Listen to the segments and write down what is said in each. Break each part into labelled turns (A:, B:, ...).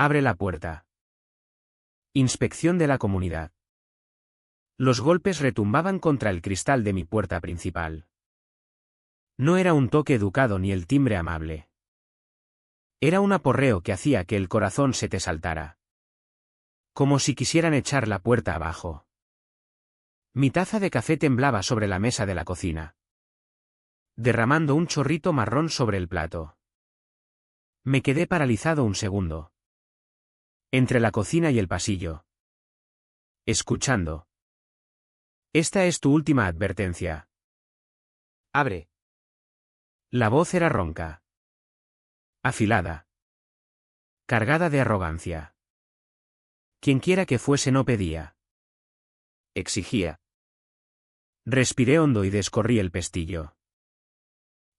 A: Abre la puerta. Inspección de la comunidad. Los golpes retumbaban contra el cristal de mi puerta principal. No era un toque educado ni el timbre amable. Era un aporreo que hacía que el corazón se te saltara. Como si quisieran echar la puerta abajo. Mi taza de café temblaba sobre la mesa de la cocina, derramando un chorrito marrón sobre el plato. Me quedé paralizado un segundo. Entre la cocina y el pasillo. Escuchando. Esta es tu última advertencia. Abre. La voz era ronca. Afilada. Cargada de arrogancia. Quienquiera que fuese no pedía. Exigía. Respiré hondo y descorrí el pestillo.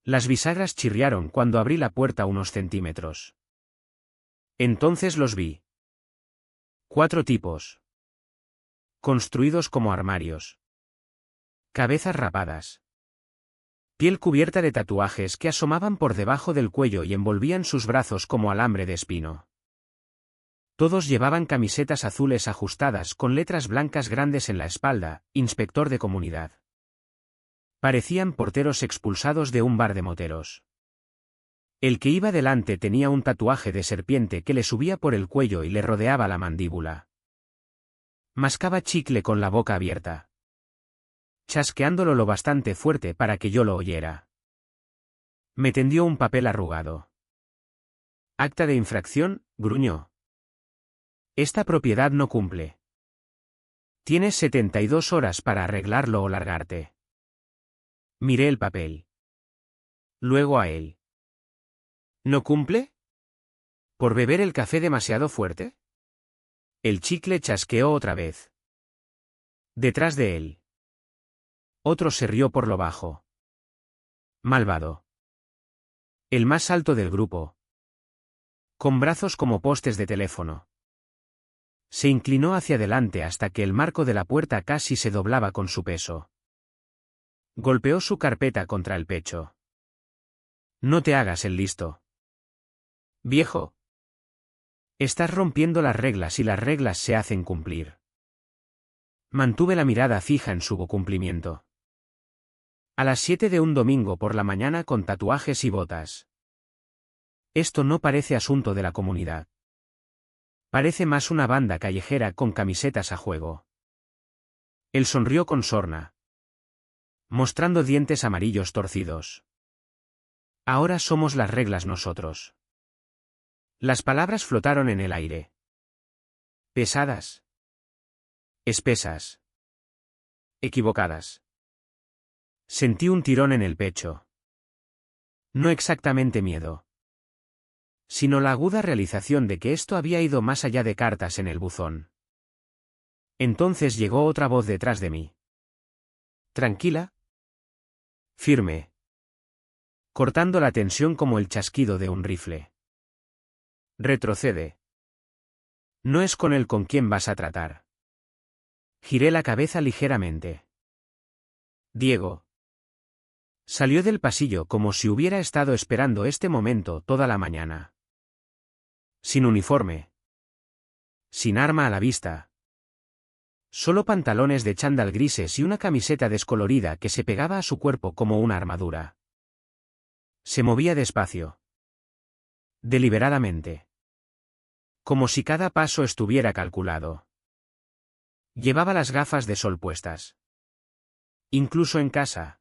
A: Las bisagras chirriaron cuando abrí la puerta unos centímetros. Entonces los vi. 4 tipos. Construidos como armarios. Cabezas rapadas. Piel cubierta de tatuajes que asomaban por debajo del cuello y envolvían sus brazos como alambre de espino. Todos llevaban camisetas azules ajustadas con letras blancas grandes en la espalda, inspector de comunidad. Parecían porteros expulsados de un bar de moteros. El que iba delante tenía un tatuaje de serpiente que le subía por el cuello y le rodeaba la mandíbula. Mascaba chicle con la boca abierta, chasqueándolo lo bastante fuerte para que yo lo oyera. Me tendió un papel arrugado. Acta de infracción, gruñó. Esta propiedad no cumple. Tienes 72 horas para arreglarlo o largarte. Miré el papel. Luego a él. ¿No cumple? ¿Por beber el café demasiado fuerte? El chicle chasqueó otra vez. Detrás de él. Otro se rió por lo bajo. Malvado. El más alto del grupo. Con brazos como postes de teléfono. Se inclinó hacia adelante hasta que el marco de la puerta casi se doblaba con su peso. Golpeó su carpeta contra el pecho. No te hagas el listo. Viejo. Estás rompiendo las reglas y las reglas se hacen cumplir. Mantuve la mirada fija en su cumplimiento. A las 7 de un domingo por la mañana con tatuajes y botas. Esto no parece asunto de la comunidad. Parece más una banda callejera con camisetas a juego. Él sonrió con sorna, mostrando dientes amarillos torcidos. Ahora somos las reglas nosotros. Las palabras flotaron en el aire. Pesadas. Espesas. Equivocadas. Sentí un tirón en el pecho. No exactamente miedo, sino la aguda realización de que esto había ido más allá de cartas en el buzón. Entonces llegó otra voz detrás de mí. Tranquila. Firme. Cortando la tensión como el chasquido de un rifle. Retrocede. No es con él con quien vas a tratar. Giré la cabeza ligeramente. Diego. Salió del pasillo como si hubiera estado esperando este momento toda la mañana. Sin uniforme. Sin arma a la vista. Solo pantalones de chándal grises y una camiseta descolorida que se pegaba a su cuerpo como una armadura. Se movía despacio. Deliberadamente. Como si cada paso estuviera calculado. Llevaba las gafas de sol puestas. Incluso en casa.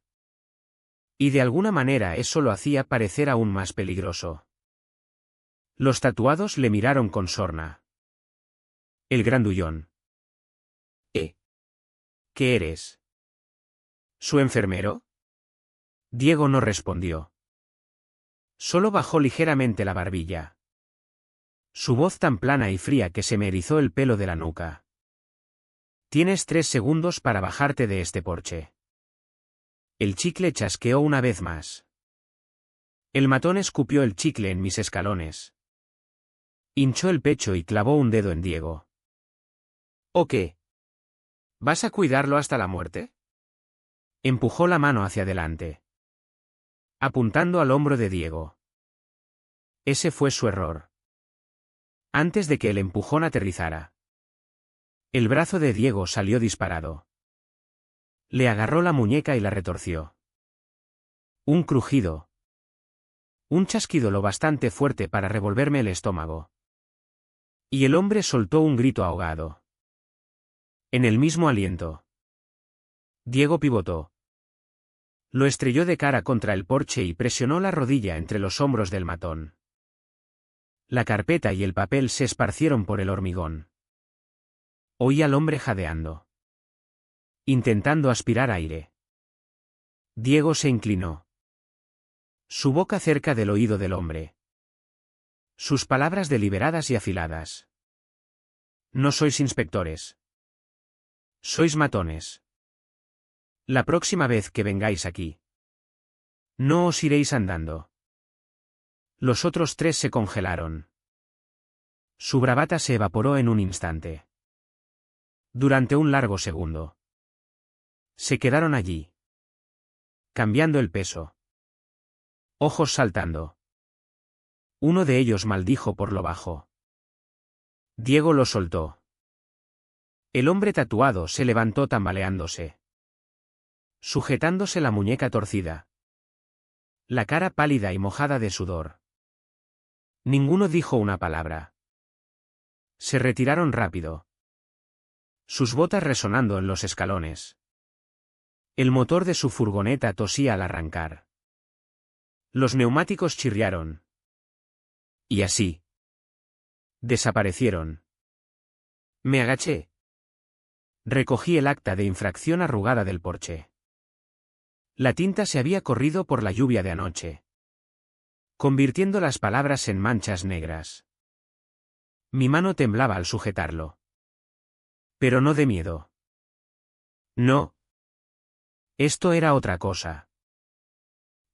A: Y de alguna manera eso lo hacía parecer aún más peligroso. Los tatuados le miraron con sorna. El grandullón. ¿Qué eres? ¿Su enfermero? Diego no respondió. Solo bajó ligeramente la barbilla. Su voz tan plana y fría que se me erizó el pelo de la nuca. Tienes 3 segundos para bajarte de este porche. El chicle chasqueó una vez más. El matón escupió el chicle en mis escalones. Hinchó el pecho y clavó un dedo en Diego. ¿O qué? ¿Vas a cuidarlo hasta la muerte? Empujó la mano hacia adelante, apuntando al hombro de Diego. Ese fue su error. antes de que el empujón aterrizara. El brazo de Diego salió disparado. Le agarró la muñeca y la retorció. Un crujido. Un chasquido lo bastante fuerte para revolverme el estómago. Y el hombre soltó un grito ahogado. En el mismo aliento. Diego pivotó. Lo estrelló de cara contra el porche y presionó la rodilla entre los hombros del matón. La carpeta y el papel se esparcieron por el hormigón. Oí al hombre jadeando. Intentando aspirar aire. Diego se inclinó. Su boca cerca del oído del hombre. Sus palabras deliberadas y afiladas. No sois inspectores. Sois matones. La próxima vez que vengáis aquí. No os iréis andando. Los otros tres se congelaron. Su bravata se evaporó en un instante. Durante un largo segundo. Se quedaron allí. Cambiando el peso. Ojos saltando. Uno de ellos maldijo por lo bajo. Diego lo soltó. El hombre tatuado se levantó tambaleándose. Sujetándose la muñeca torcida. La cara pálida y mojada de sudor. Ninguno dijo una palabra. Se retiraron rápido. Sus botas resonando en los escalones. El motor de su furgoneta tosía al arrancar. Los neumáticos chirriaron. Y así. Desaparecieron. Me agaché. Recogí el acta de infracción arrugada del porche. La tinta se había corrido por la lluvia de anoche, convirtiendo las palabras en manchas negras. Mi mano temblaba al sujetarlo. Pero no de miedo. No. Esto era otra cosa.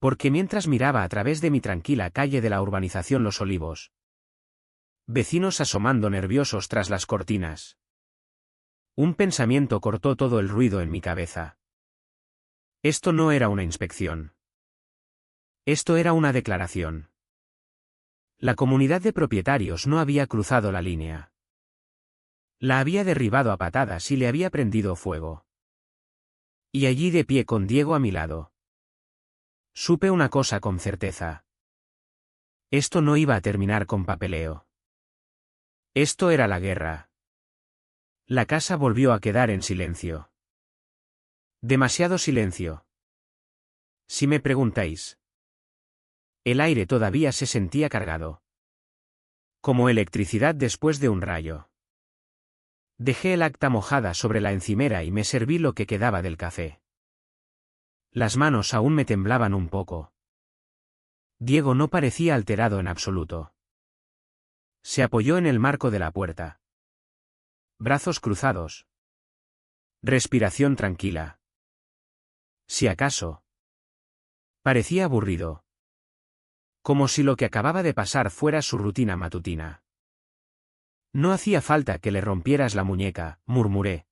A: Porque mientras miraba a través de mi tranquila calle de la urbanización Los Olivos, vecinos asomando nerviosos tras las cortinas, un pensamiento cortó todo el ruido en mi cabeza. Esto no era una inspección. Esto era una declaración. La comunidad de propietarios no había cruzado la línea. La había derribado a patadas y le había prendido fuego. Y allí de pie con Diego a mi lado. Supe una cosa con certeza. Esto no iba a terminar con papeleo. Esto era la guerra. La casa volvió a quedar en silencio. Demasiado silencio. Si me preguntáis. El aire todavía se sentía cargado. Como electricidad después de un rayo. Dejé el acta mojada sobre la encimera y me serví lo que quedaba del café. Las manos aún me temblaban un poco. Diego no parecía alterado en absoluto. Se apoyó en el marco de la puerta. Brazos cruzados. Respiración tranquila. Si acaso. Parecía aburrido. Como si lo que acababa de pasar fuera su rutina matutina. No hacía falta que le rompieras la muñeca, murmuré,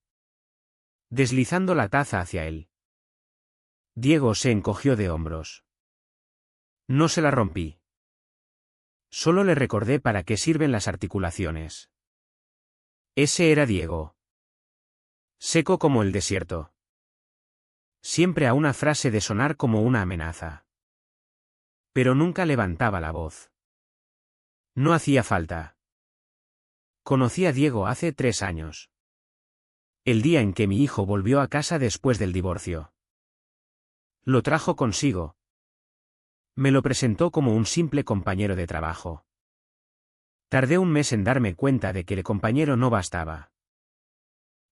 A: deslizando la taza hacia él. Diego se encogió de hombros. No se la rompí. Solo le recordé para qué sirven las articulaciones. Ese era Diego. Seco como el desierto. Siempre a una frase de sonar como una amenaza. Pero nunca levantaba la voz. No hacía falta. Conocí a Diego hace 3 años. El día en que mi hijo volvió a casa después del divorcio. Lo trajo consigo. Me lo presentó como un simple compañero de trabajo. Tardé un mes en darme cuenta de que el compañero no bastaba.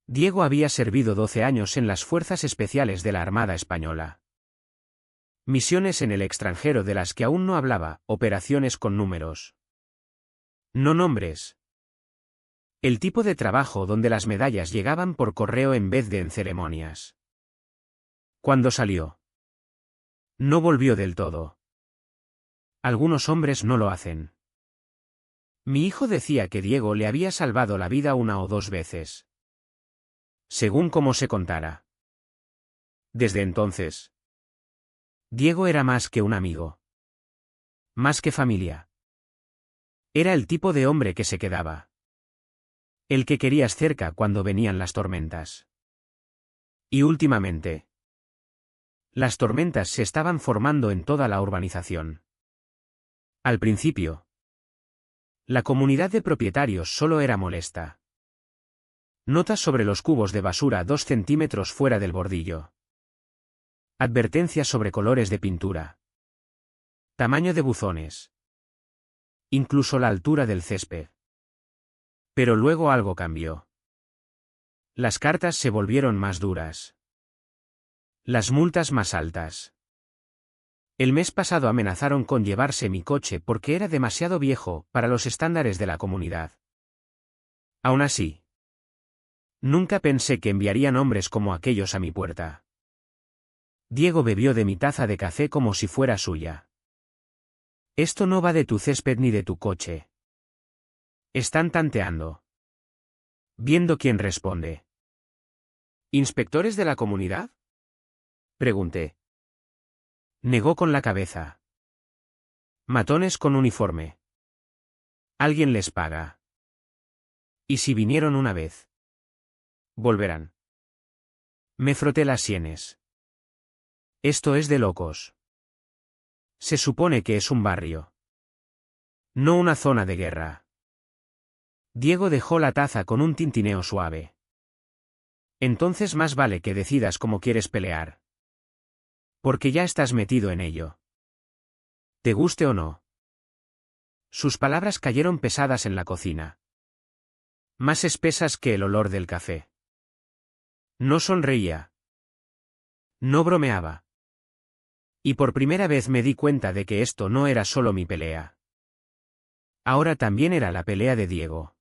A: Diego había servido 12 años en las Fuerzas Especiales de la Armada Española. Misiones en el extranjero de las que aún no hablaba, operaciones con números. No nombres. El tipo de trabajo donde las medallas llegaban por correo en vez de en ceremonias. Cuando salió. No volvió del todo. Algunos hombres no lo hacen. Mi hijo decía que Diego le había salvado la vida 1 o 2 veces. Según como se contara. Desde entonces. Diego era más que un amigo. Más que familia. Era el tipo de hombre que se quedaba. El que querías cerca cuando venían las tormentas. Y últimamente, las tormentas se estaban formando en toda la urbanización. Al principio, la comunidad de propietarios solo era molesta. Notas sobre los cubos de basura 2 centímetros fuera del bordillo. Advertencias sobre colores de pintura. Tamaño de buzones. Incluso la altura del césped. Pero luego algo cambió. Las cartas se volvieron más duras. Las multas más altas. El mes pasado amenazaron con llevarse mi coche porque era demasiado viejo para los estándares de la comunidad. Aún así, nunca pensé que enviarían hombres como aquellos a mi puerta. Diego bebió de mi taza de café como si fuera suya. Esto no va de tu césped ni de tu coche. Están tanteando. Viendo quién responde. ¿Inspectores de la comunidad? Pregunté. Negó con la cabeza. Matones con uniforme. Alguien les paga. ¿Y si vinieron una vez? Volverán. Me froté las sienes. Esto es de locos. Se supone que es un barrio. No una zona de guerra. Diego dejó la taza con un tintineo suave. Entonces más vale que decidas cómo quieres pelear. Porque ya estás metido en ello. ¿Te guste o no? Sus palabras cayeron pesadas en la cocina. Más espesas que el olor del café. No sonreía. No bromeaba. Y por primera vez me di cuenta de que esto no era solo mi pelea. Ahora también era la pelea de Diego.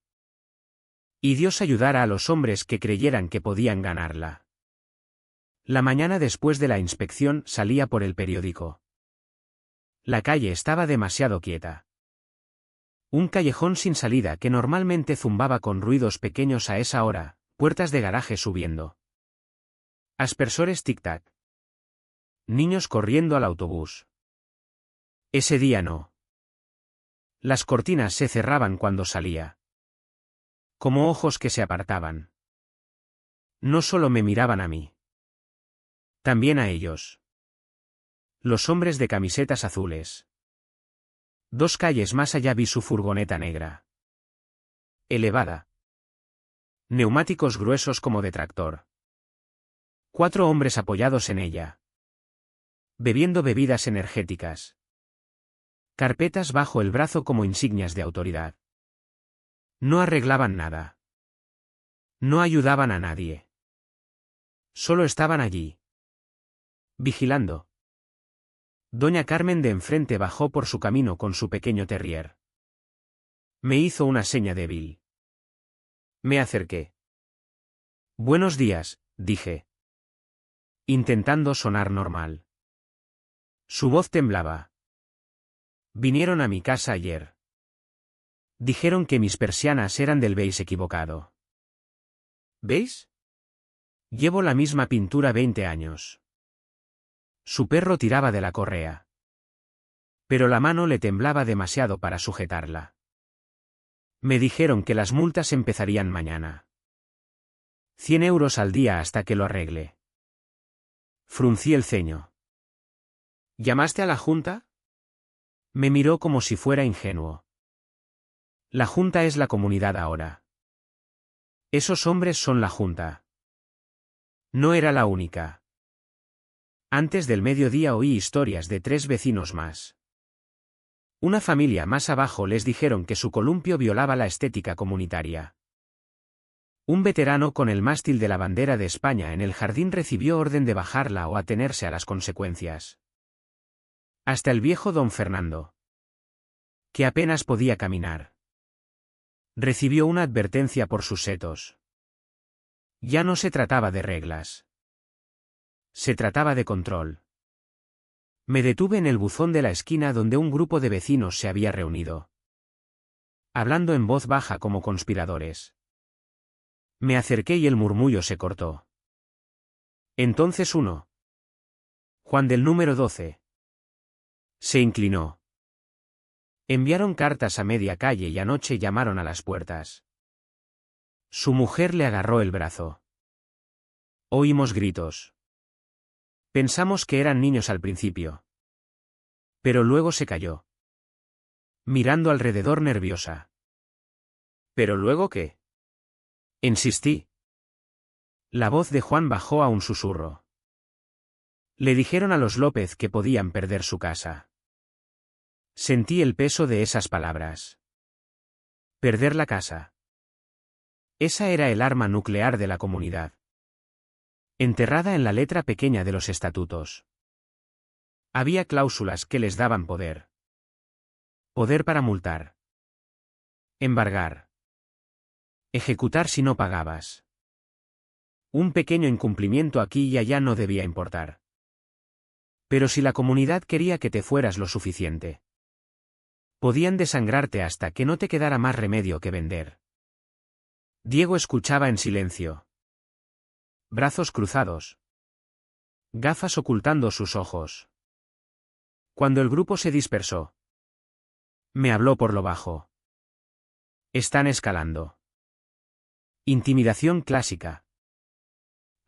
A: Y Dios ayudara a los hombres que creyeran que podían ganarla. La mañana después de la inspección salía por el periódico. La calle estaba demasiado quieta. Un callejón sin salida que normalmente zumbaba con ruidos pequeños a esa hora, puertas de garaje subiendo. Aspersores tic-tac. Niños corriendo al autobús. Ese día no. Las cortinas se cerraban cuando salía. Como ojos que se apartaban. No solo me miraban a mí. También a ellos. Los hombres de camisetas azules. 2 calles más allá vi su furgoneta negra. Elevada. Neumáticos gruesos como de tractor. 4 hombres apoyados en ella. Bebiendo bebidas energéticas. Carpetas bajo el brazo como insignias de autoridad. No arreglaban nada. No ayudaban a nadie. Solo estaban allí. Vigilando. Doña Carmen de enfrente bajó por su camino con su pequeño terrier. Me hizo una seña débil. Me acerqué. Buenos días, dije. Intentando sonar normal. Su voz temblaba. Vinieron a mi casa ayer. Dijeron que mis persianas eran del beige equivocado. ¿Veis? Llevo la misma pintura 20 años. Su perro tiraba de la correa. Pero la mano le temblaba demasiado para sujetarla. Me dijeron que las multas empezarían mañana. 100 euros al día hasta que lo arregle. Fruncí el ceño. ¿Llamaste a la junta? Me miró como si fuera ingenuo. La junta es la comunidad ahora. Esos hombres son la junta. No era la única. Antes del mediodía oí historias de 3 vecinos más. Una familia más abajo les dijeron que su columpio violaba la estética comunitaria. Un veterano con el mástil de la bandera de España en el jardín recibió orden de bajarla o atenerse a las consecuencias. Hasta el viejo don Fernando, que apenas podía caminar, recibió una advertencia por sus setos. Ya no se trataba de reglas. Se trataba de control. Me detuve en el buzón de la esquina donde un grupo de vecinos se había reunido. Hablando en voz baja como conspiradores. Me acerqué y el murmullo se cortó. Entonces uno. Juan del número 12. Se inclinó. Enviaron cartas a media calle y anoche llamaron a las puertas. Su mujer le agarró el brazo. Oímos gritos. Pensamos que eran niños al principio. Pero luego se calló. Mirando alrededor nerviosa. ¿Pero luego qué? Insistí. La voz de Juan bajó a un susurro. Le dijeron a los López que podían perder su casa. Sentí el peso de esas palabras. Perder la casa. Esa era el arma nuclear de la comunidad. Enterrada en la letra pequeña de los estatutos. Había cláusulas que les daban poder. Poder para multar. Embargar. Ejecutar si no pagabas. Un pequeño incumplimiento aquí y allá no debía importar. Pero si la comunidad quería que te fueras lo suficiente, podían desangrarte hasta que no te quedara más remedio que vender. Diego escuchaba en silencio. Brazos cruzados. Gafas ocultando sus ojos. Cuando el grupo se dispersó, me habló por lo bajo. Están escalando. Intimidación clásica.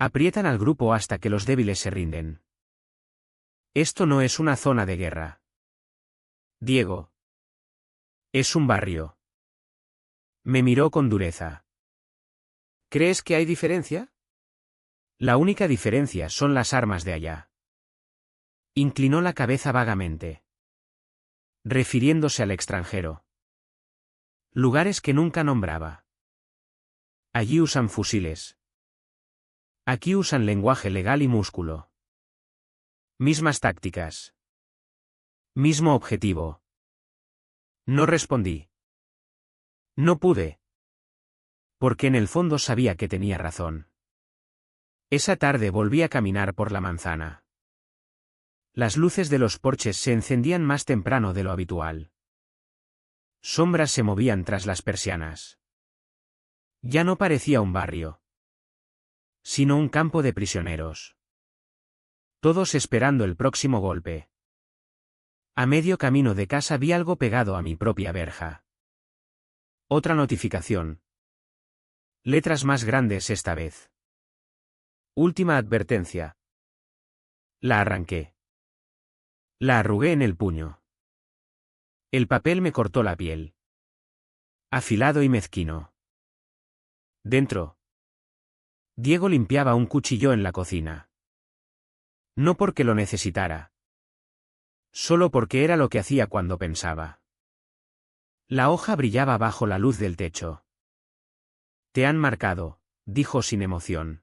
A: Aprietan al grupo hasta que los débiles se rinden. Esto no es una zona de guerra. Diego. Es un barrio. Me miró con dureza. ¿Crees que hay diferencia? La única diferencia son las armas de allá. Inclinó la cabeza vagamente. Refiriéndose al extranjero. Lugares que nunca nombraba. Allí usan fusiles. Aquí usan lenguaje legal y músculo. Mismas tácticas. Mismo objetivo. No respondí. No pude. Porque en el fondo sabía que tenía razón. Esa tarde volví a caminar por la manzana. Las luces de los porches se encendían más temprano de lo habitual. Sombras se movían tras las persianas. Ya no parecía un barrio, sino un campo de prisioneros. Todos esperando el próximo golpe. A medio camino de casa vi algo pegado a mi propia verja. Otra notificación. Letras más grandes esta vez. Última advertencia. La arranqué. La arrugué en el puño. El papel me cortó la piel. Afilado y mezquino. Dentro. Diego limpiaba un cuchillo en la cocina. No porque lo necesitara. Solo porque era lo que hacía cuando pensaba. La hoja brillaba bajo la luz del techo. Te han marcado, dijo sin emoción.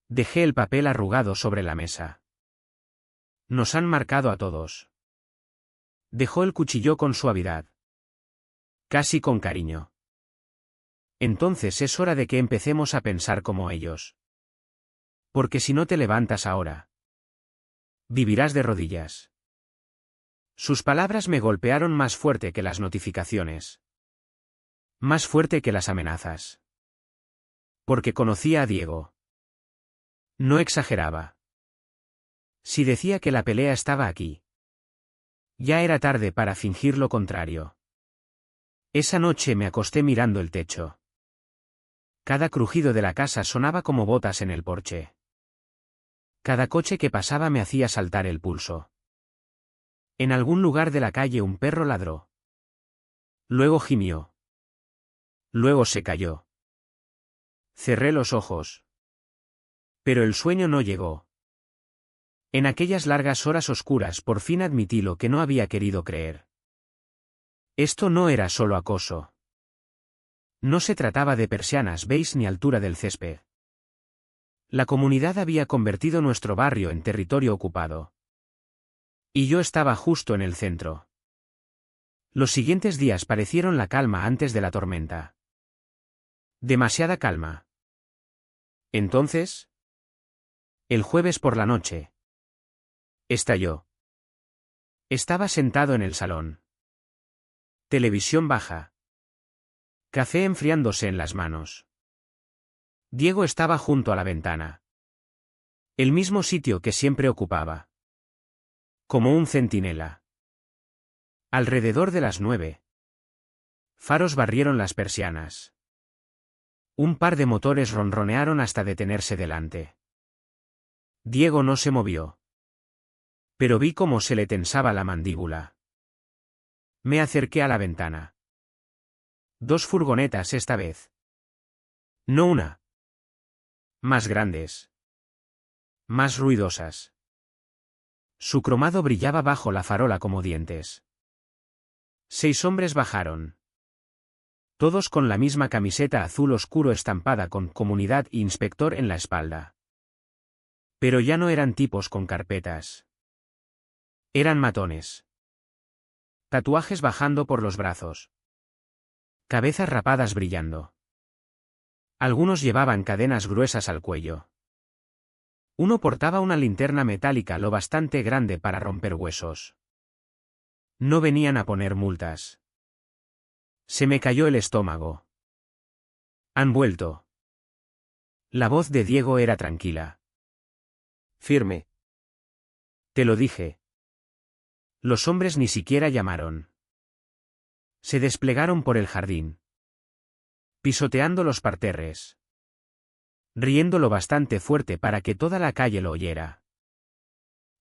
A: Dejé el papel arrugado sobre la mesa. Nos han marcado a todos. Dejó el cuchillo con suavidad. Casi con cariño. Entonces es hora de que empecemos a pensar como ellos. Porque si no te levantas ahora, vivirás de rodillas. Sus palabras me golpearon más fuerte que las notificaciones. Más fuerte que las amenazas. Porque conocía a Diego. No exageraba. Si decía que la pelea estaba aquí, ya era tarde para fingir lo contrario. Esa noche me acosté mirando el techo. Cada crujido de la casa sonaba como botas en el porche. Cada coche que pasaba me hacía saltar el pulso. En algún lugar de la calle un perro ladró. Luego gimió. Luego se cayó. Cerré los ojos. Pero el sueño no llegó. En aquellas largas horas oscuras por fin admití lo que no había querido creer. Esto no era solo acoso. No se trataba de persianas beige ni altura del césped. La comunidad había convertido nuestro barrio en territorio ocupado. Y yo estaba justo en el centro. Los siguientes días parecieron la calma antes de la tormenta. Demasiada calma. Entonces, el jueves por la noche, estalló. Estaba sentado en el salón. Televisión baja. Café enfriándose en las manos. Diego estaba junto a la ventana. El mismo sitio que siempre ocupaba. Como un centinela. Alrededor de las 9. Faros barrieron las persianas. Un par de motores ronronearon hasta detenerse delante. Diego no se movió. Pero vi cómo se le tensaba la mandíbula. Me acerqué a la ventana. 2 furgonetas esta vez. No una. Más grandes. Más ruidosas. Su cromado brillaba bajo la farola como dientes. 6 hombres bajaron. Todos con la misma camiseta azul oscuro estampada con Comunidad e Inspector en la espalda. Pero ya no eran tipos con carpetas. Eran matones. Tatuajes bajando por los brazos. Cabezas rapadas brillando. Algunos llevaban cadenas gruesas al cuello. Uno portaba una linterna metálica lo bastante grande para romper huesos. No venían a poner multas. Se me cayó el estómago. Han vuelto. La voz de Diego era tranquila.
B: Firme.
A: Te lo dije. Los hombres ni siquiera llamaron. Se desplegaron por el jardín. Pisoteando los parterres. Riendo lo bastante fuerte para que toda la calle lo oyera.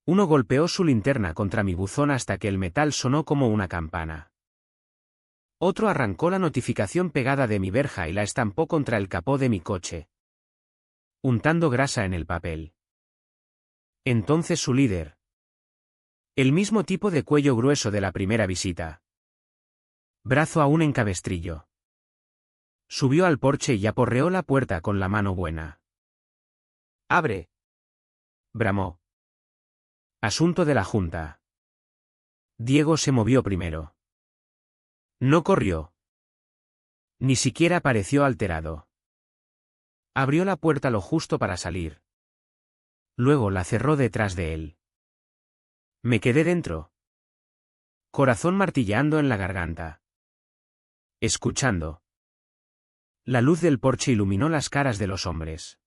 A: Uno golpeó su linterna contra mi buzón hasta que el metal sonó como una campana. Otro arrancó la notificación pegada de mi verja y la estampó contra el capó de mi coche, untando grasa en el papel. Entonces su líder. El mismo tipo de cuello grueso de la primera visita. Brazo aún en cabestrillo. Subió al porche y aporreó la puerta con la mano buena.
B: ¡Abre!
A: Bramó. Asunto de la Junta. Diego se movió primero. No corrió. Ni siquiera pareció alterado. Abrió la puerta lo justo para salir. Luego la cerró detrás de él. Me quedé dentro. Corazón martilleando en la garganta. Escuchando. La luz del porche iluminó las caras de los hombres.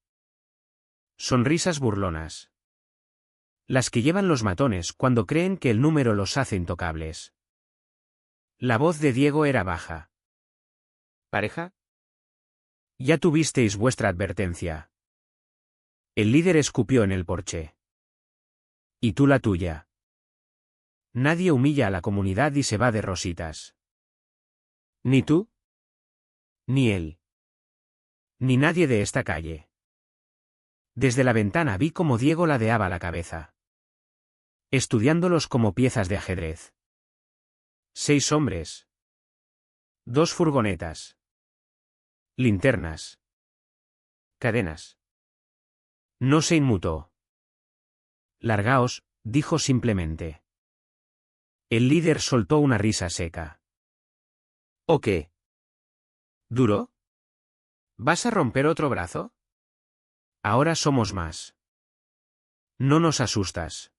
A: Sonrisas burlonas. Las que llevan los matones cuando creen que el número los hace intocables. La voz de Diego era baja.
B: ¿Pareja?
A: Ya tuvisteis vuestra advertencia. El líder escupió en el porche. Y tú la tuya. Nadie humilla a la comunidad y se va de rositas. Ni tú. Ni él. Ni nadie de esta calle. Desde la ventana vi cómo Diego ladeaba la cabeza. Estudiándolos como piezas de ajedrez. 6 hombres. 2 furgonetas. Linternas. Cadenas. No se inmutó. Largaos, dijo simplemente. El líder soltó una risa seca.
B: ¿O qué?
A: ¿Duro? ¿Vas a romper otro brazo? Ahora somos más. No nos asustas.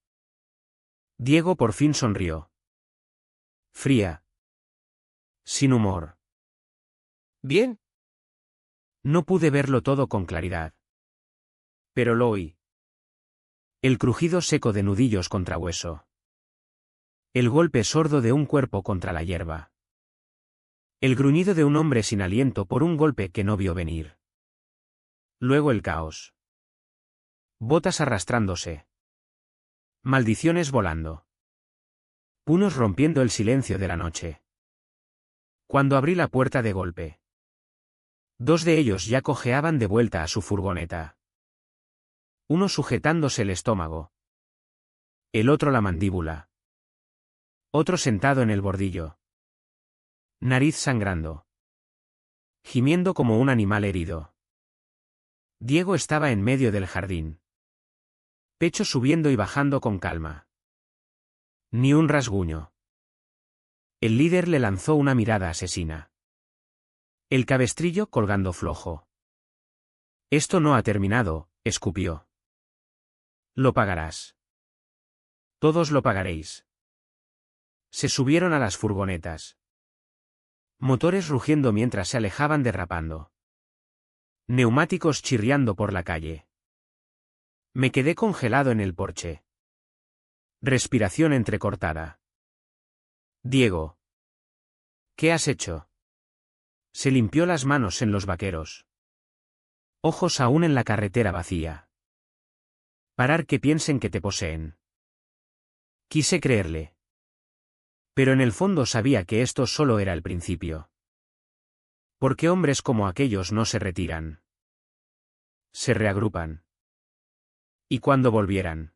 A: Diego por fin sonrió. Fría. Sin humor.
B: ¿Bien?
A: No pude verlo todo con claridad. Pero lo oí. El crujido seco de nudillos contra hueso. El golpe sordo de un cuerpo contra la hierba. El gruñido de un hombre sin aliento por un golpe que no vio venir. Luego el caos. Botas arrastrándose. Maldiciones volando. Puños rompiendo el silencio de la noche. Cuando abrí la puerta de golpe. 2 de ellos ya cojeaban de vuelta a su furgoneta. Uno sujetándose el estómago. El otro la mandíbula. Otro sentado en el bordillo. Nariz sangrando. Gimiendo como un animal herido. Diego estaba en medio del jardín. Pecho subiendo y bajando con calma. Ni un rasguño. El líder le lanzó una mirada asesina. El cabestrillo colgando flojo. Esto no ha terminado, escupió. Lo pagarás. Todos lo pagaréis. Se subieron a las furgonetas. Motores rugiendo mientras se alejaban derrapando. Neumáticos chirriando por la calle. Me quedé congelado en el porche. Respiración entrecortada. Diego. ¿Qué has hecho? Se limpió las manos en los vaqueros. Ojos aún en la carretera vacía. Parar que piensen que te poseen. Quise creerle. Pero en el fondo sabía que esto solo era el principio. ¿Por qué hombres como aquellos no se retiran? Se reagrupan. ¿Y cuando volvieran?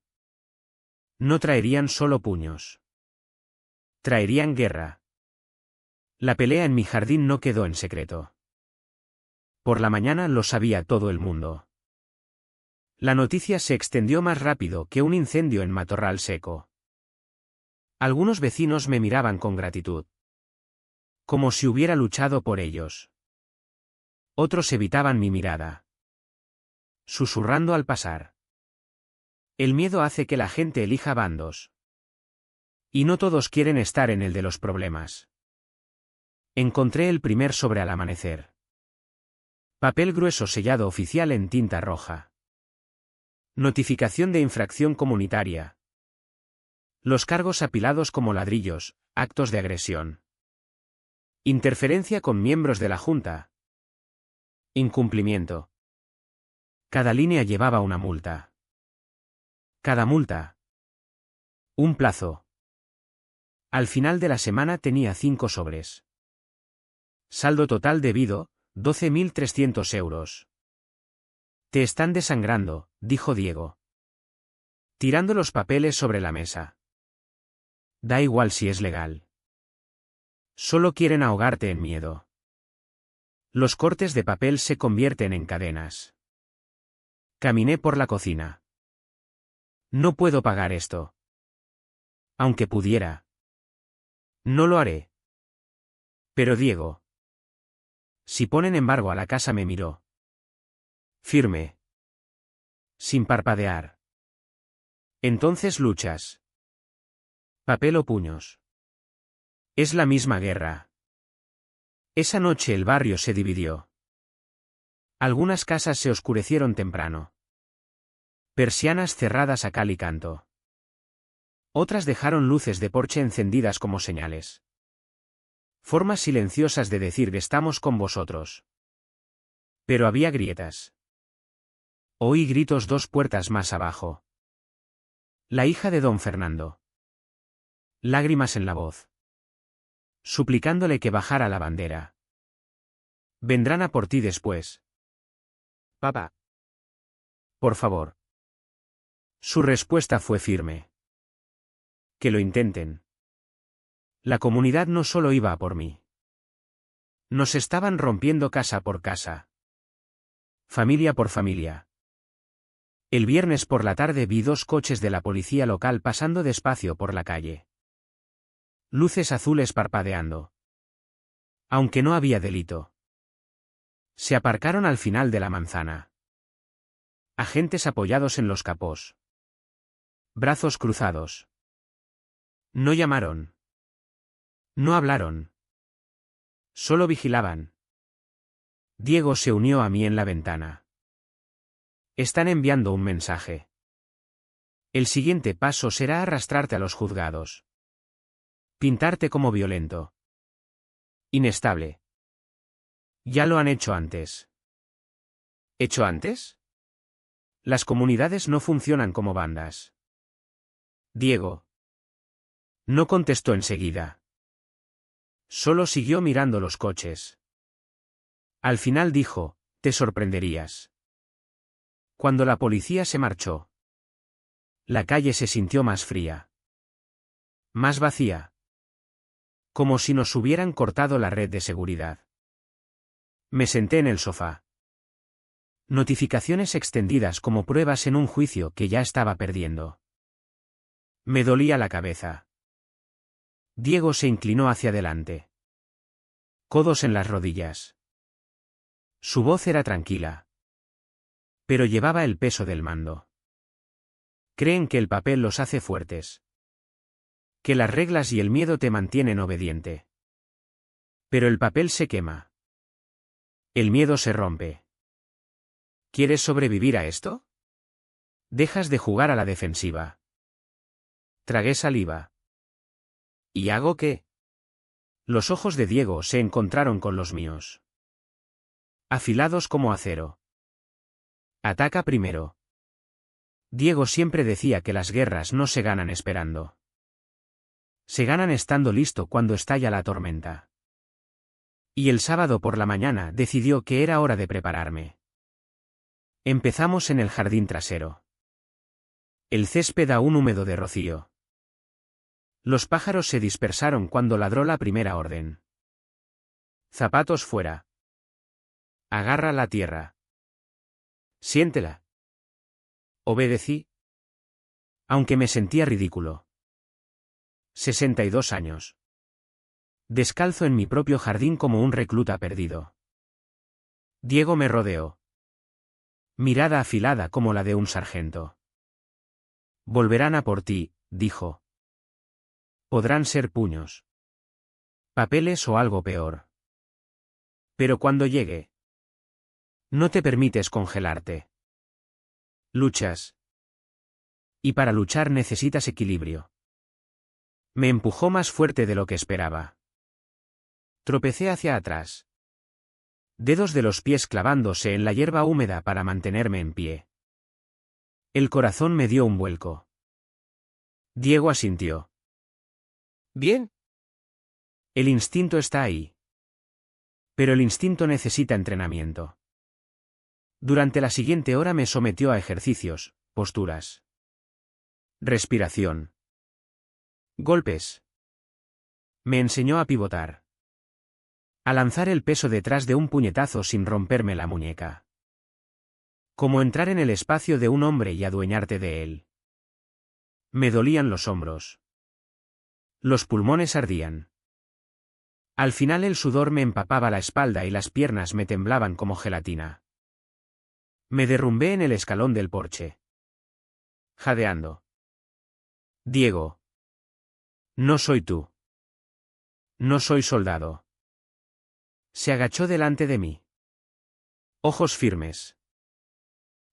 A: No traerían solo puños. Traerían guerra. La pelea en mi jardín no quedó en secreto. Por la mañana lo sabía todo el mundo. La noticia se extendió más rápido que un incendio en matorral seco. Algunos vecinos me miraban con gratitud. Como si hubiera luchado por ellos. Otros evitaban mi mirada. Susurrando al pasar. El miedo hace que la gente elija bandos. Y no todos quieren estar en el de los problemas. Encontré el primer sobre al amanecer. Papel grueso sellado oficial en tinta roja. Notificación de infracción comunitaria. Los cargos apilados como ladrillos, actos de agresión. Interferencia con miembros de la Junta. Incumplimiento. Cada línea llevaba una multa. Cada multa. Un plazo. Al final de la semana tenía 5 sobres. Saldo total debido, 12.300 euros. Te están desangrando, dijo Diego. Tirando los papeles sobre la mesa. Da igual si es legal. Solo quieren ahogarte en miedo. Los cortes de papel se convierten en cadenas. Caminé por la cocina. No puedo pagar esto. Aunque pudiera. No lo haré. Pero Diego. Si ponen embargo a la casa, me miró. Firme. Sin parpadear. Entonces luchas. Papel o puños. Es la misma guerra. Esa noche el barrio se dividió. Algunas casas se oscurecieron temprano. Persianas cerradas a cal y canto. Otras dejaron luces de porche encendidas como señales. Formas silenciosas de decir que estamos con vosotros. Pero había grietas. Oí gritos 2 puertas más abajo. La hija de don Fernando. Lágrimas en la voz. Suplicándole que bajara la bandera. Vendrán a por ti después.
B: Papá.
A: Por favor. Su respuesta fue firme. Que lo intenten. La comunidad no solo iba a por mí. Nos estaban rompiendo casa por casa. Familia por familia. El viernes por la tarde vi 2 coches de la policía local pasando despacio por la calle. Luces azules parpadeando. Aunque no había delito. Se aparcaron al final de la manzana. Agentes apoyados en los capós. Brazos cruzados. No llamaron. No hablaron. Solo vigilaban. Diego se unió a mí en la ventana. Están enviando un mensaje. El siguiente paso será arrastrarte a los juzgados. Pintarte como violento. Inestable. Ya lo han hecho antes.
B: ¿Hecho antes?
A: Las comunidades no funcionan como bandas. Diego. No contestó enseguida. Solo siguió mirando los coches. Al final dijo, te sorprenderías. Cuando la policía se marchó, la calle se sintió más fría. Más vacía. Como si nos hubieran cortado la red de seguridad. Me senté en el sofá. Notificaciones extendidas como pruebas en un juicio que ya estaba perdiendo. Me dolía la cabeza. Diego se inclinó hacia adelante. Codos en las rodillas. Su voz era tranquila. Pero llevaba el peso del mando. Creen que el papel los hace fuertes. Que las reglas y el miedo te mantienen obediente. Pero el papel se quema. El miedo se rompe. ¿Quieres sobrevivir a esto? Dejas de jugar a la defensiva. Tragué saliva.
B: ¿Y hago qué?
A: Los ojos de Diego se encontraron con los míos. Afilados como acero. Ataca primero. Diego siempre decía que las guerras no se ganan esperando. Se ganan estando listo cuando estalla la tormenta. Y el sábado por la mañana decidió que era hora de prepararme. Empezamos en el jardín trasero. El césped aún húmedo de rocío. Los pájaros se dispersaron cuando ladró la primera orden. Zapatos fuera. Agarra la tierra. Siéntela. Obedecí. Aunque me sentía ridículo. 62 años. Descalzo en mi propio jardín como un recluta perdido. Diego me rodeó. Mirada afilada como la de un sargento. Volverán a por ti, dijo. Podrán ser puños. Papeles o algo peor. Pero cuando llegue. No te permites congelarte. Luchas. Y para luchar necesitas equilibrio. Me empujó más fuerte de lo que esperaba. Tropecé hacia atrás. Dedos de los pies clavándose en la hierba húmeda para mantenerme en pie. El corazón me dio un vuelco. Diego asintió.
B: ¿Bien?
A: El instinto está ahí. Pero el instinto necesita entrenamiento. Durante la siguiente hora me sometió a ejercicios, posturas. Respiración. Golpes. Me enseñó a pivotar. A lanzar el peso detrás de un puñetazo sin romperme la muñeca. Como entrar en el espacio de un hombre y adueñarte de él. Me dolían los hombros. Los pulmones ardían. Al final el sudor me empapaba la espalda y las piernas me temblaban como gelatina. Me derrumbé en el escalón del porche. Jadeando. Diego. No soy tú. No soy soldado. Se agachó delante de mí. Ojos firmes.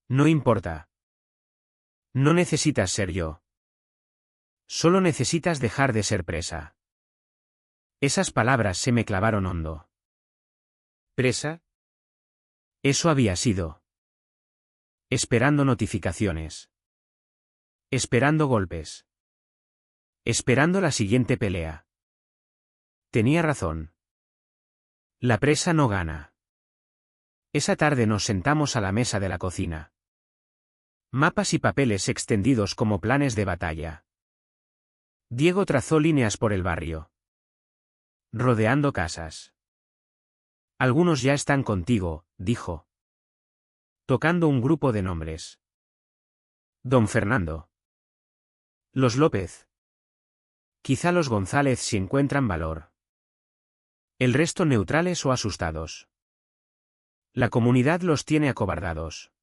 A: No importa. No necesitas ser yo. Solo necesitas dejar de ser presa. Esas palabras se me clavaron hondo.
B: ¿Presa?
A: Eso había sido. Esperando notificaciones. Esperando golpes. Esperando la siguiente pelea. Tenía razón. La presa no gana. Esa tarde nos sentamos a la mesa de la cocina. Mapas y papeles extendidos como planes de batalla. Diego trazó líneas por el barrio. Rodeando casas. Algunos ya están contigo, dijo. Tocando un grupo de nombres. Don Fernando. Los López. Quizá los González si encuentran valor. El resto neutrales o asustados. La comunidad los tiene acobardados.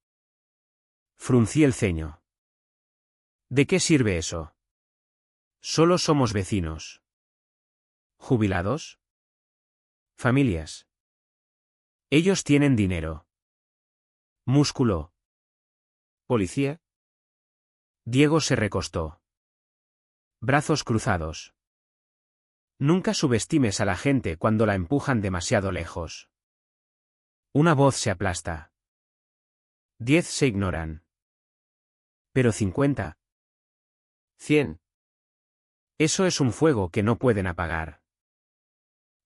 A: Fruncí el ceño. ¿De qué sirve eso? Solo somos vecinos. ¿Jubilados? Familias. Ellos tienen dinero. Músculo.
B: ¿Policía?
A: Diego se recostó. Brazos cruzados. Nunca subestimes a la gente cuando la empujan demasiado lejos. Una voz se aplasta. 10 se ignoran. Pero 50.
B: 100.
A: Eso es un fuego que no pueden apagar.